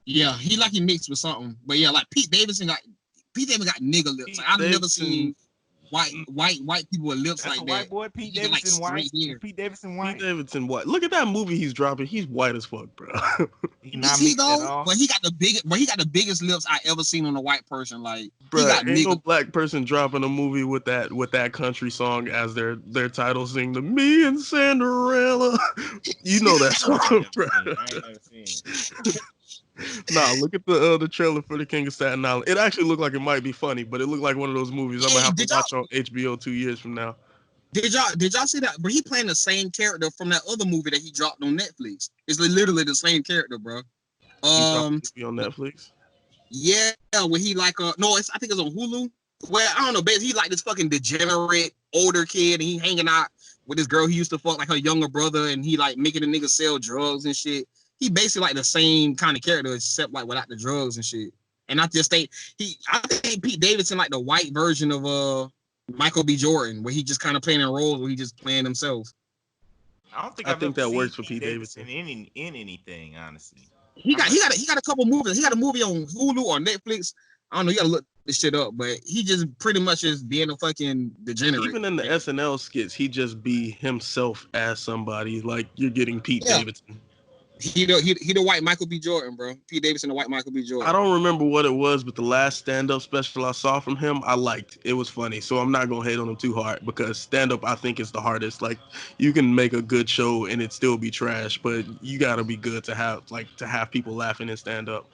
Yeah, he mixed with something. But yeah, like Pete Davidson got nigga lips. Like, I've never seen. white people with lips That's like a that. white boy, Pete He got, like, Davidson white. straight hair. Pete Davidson Pete white. Davidson white. Look at that movie he's dropping. He's white as fuck, bro. He Is not he mixed at though? all. But he got the biggest lips I ever seen on a white person. Like he Bro, got ain't no nigga. black person dropping a movie with that country song as their title sing the Me and Cinderella. You know that song, bro. I ain't never seen it. Nah, look at the trailer for The King of Staten Island. It actually looked like it might be funny, but it looked like one of those movies I'm gonna Hey, have to watch on HBO 2 years from now. did y'all see that? But he playing the same character from that other movie that he dropped on Netflix. It's literally the same character, bro. He dropped a movie on Netflix. Yeah, when he like no, I think it's on Hulu. Well, I don't know, but he like this fucking degenerate older kid, and he hanging out with this girl he used to fuck, like her younger brother, and he like making the nigga sell drugs and shit. He basically like the same kind of character, except like without the drugs and shit. And I just think I think Pete Davidson like the white version of Michael B. Jordan, where he just kind of playing in roles where he just playing himself. I don't think I I've think ever that seen works for Pete Davidson in anything, honestly. He got a couple movies. He got a movie on Hulu or Netflix. I don't know. You gotta look this shit up, but he just pretty much is being a fucking degenerate. Even in the SNL skits, he just be himself as somebody. Like you're getting Pete Davidson. He the white Michael B. Jordan, bro. Pete Davidson, the white Michael B. Jordan. I don't remember what it was, but the last stand-up special I saw from him, I liked. It was funny, so I'm not gonna hate on him too hard because stand-up I think is the hardest. Like you can make a good show and it still be trash, but you gotta be good to have people laughing in stand-up.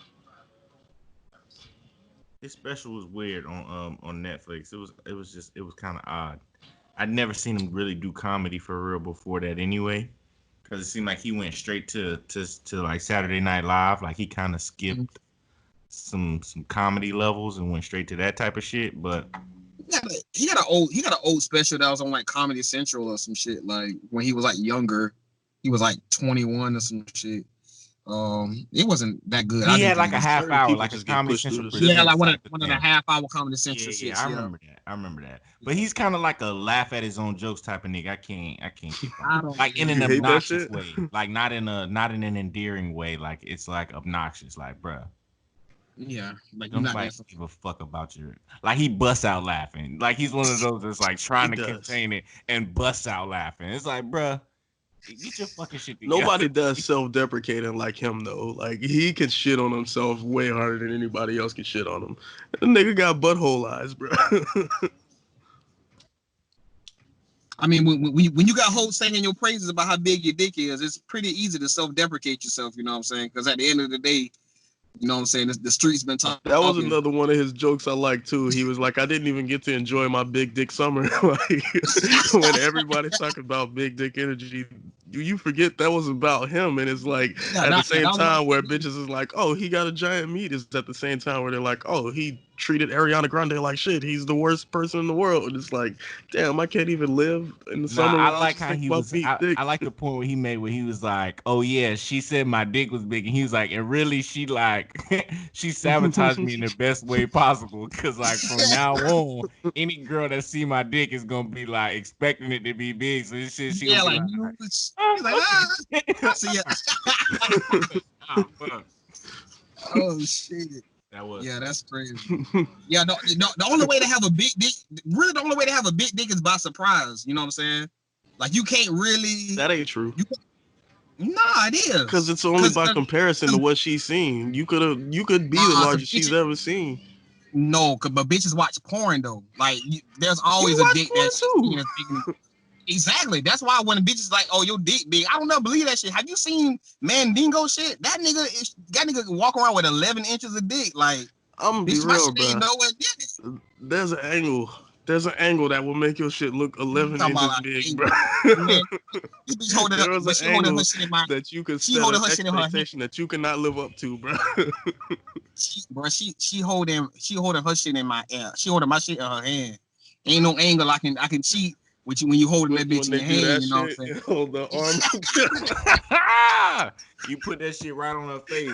His special was weird on Netflix. It was kind of odd. I'd never seen him really do comedy for real before that anyway, because it seemed like he went straight to like Saturday Night Live. Like he kind of skipped some comedy levels and went straight to that type of shit. But he got an old special that was on like Comedy Central or some shit. Like when he was like younger, he was like 21 or some shit. It wasn't that good. He had like a half hour, like a Comedy Central. Yeah, like one of the half-hour Comedy Central shit. Yeah, I remember that. But he's kind of like a laugh at his own jokes type of nigga. I can't keep on. Like in an obnoxious way, like not in an endearing way. Like it's like obnoxious, like bruh. Yeah, like nobody give a fuck about your. Like he busts out laughing. Like he's one of those that's like trying to contain it and busts out laughing. It's like bruh. Get your fucking shit together. Nobody does self-deprecating like him though. Like he can shit on himself way harder than anybody else can shit on him. The nigga got butthole eyes, bro. I mean, when you got hoes singing your praises about how big your dick is, it's pretty easy to self-deprecate yourself. You know what I'm saying? Because at the end of the day, you know what I'm saying, the streets been talking. That was another one of his jokes I like too. He was like, I didn't even get to enjoy my big dick summer. Like when everybody's talking about big dick energy, you forget that was about him. And it's like at the same time where bitches is like, oh, he got a giant meat, is at the same time where they're like, oh, he treated Ariana Grande like shit. He's the worst person in the world. And it's like, damn, I can't even live in the summer. I like how he was. I like the point where he made where he was like, oh yeah, she said my dick was big, and he was like, and really she like she sabotaged me in the best way possible, because like from now on, any girl that see my dick is gonna be like expecting it to be big. So this shit, she like see ya. Oh shit. That was. Yeah, that's crazy. Yeah, no, the only way to have a big dick, really, the only way to have a big dick is by surprise. You know what I'm saying? Like you can't really. That ain't true. Nah, it is. Because it's only by comparison to what she's seen. You could be the largest she's ever seen. No, but bitches watch porn though. Like there's always a dick that's big. Exactly. That's why when bitches like, oh, your dick big, I don't know, believe that shit. Have you seen Mandingo shit? That nigga walk around with 11 inches of dick. Like, I'm gonna be real, bro. There's an angle. There's an angle that will make your shit look 11 inches big, bro. She's holding her shit in my. That you could set an expectation that you cannot live up to, bro. She holding her shit in my air. She holding my shit in her hand. Ain't no angle I can cheat. With you when you holding that bitch in your hand, you know what I'm saying? Hold the arm. You put that shit right on her face.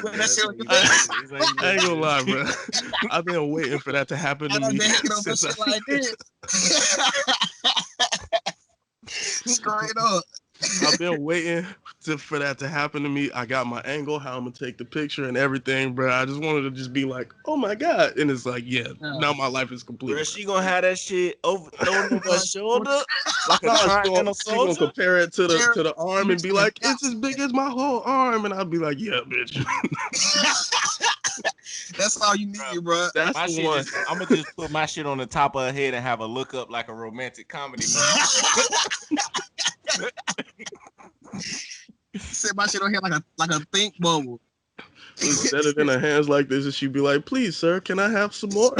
I ain't gonna lie, bro. I've been waiting for that to happen to me since like this. Straight up. I've been waiting for that to happen to me. I got my angle, how I'm gonna take the picture and everything, bro. I just wanted to just be like, oh my god, and it's like, yeah, now my life is complete. Bro, she gonna have that shit over thrown over her shoulder like a continental She gonna soldier. compare it to the arm and be like, it's as big as my whole arm, and I'll be like, yeah, bitch. That's all you need, bro. That's My the shit one. is, I'm gonna just put my shit on the top of her head and have a look up like a romantic comedy movie. Set my shit on here like a think bubble. Set it in her hands like this, and she'd be like, please, sir, can I have some more?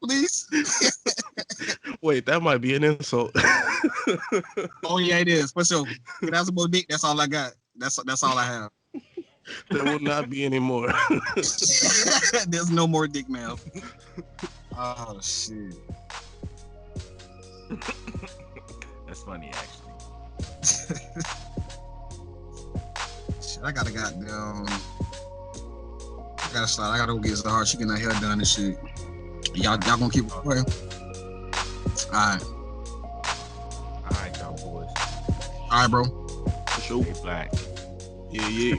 Please. Wait, that might be an insult. Oh yeah, it is for sure. Can I have some more dick? That's all I got. That's all I have. There will not be any more. There's no more dick, man. Oh shit. That's funny, actually. Shit, I gotta goddamn. I gotta start. I gotta go get Zahar. She getting her hair done and shit. Y'all gonna keep recording? Alright. Alright, y'all boys. Alright, bro. For sure. Stay black. Yeah.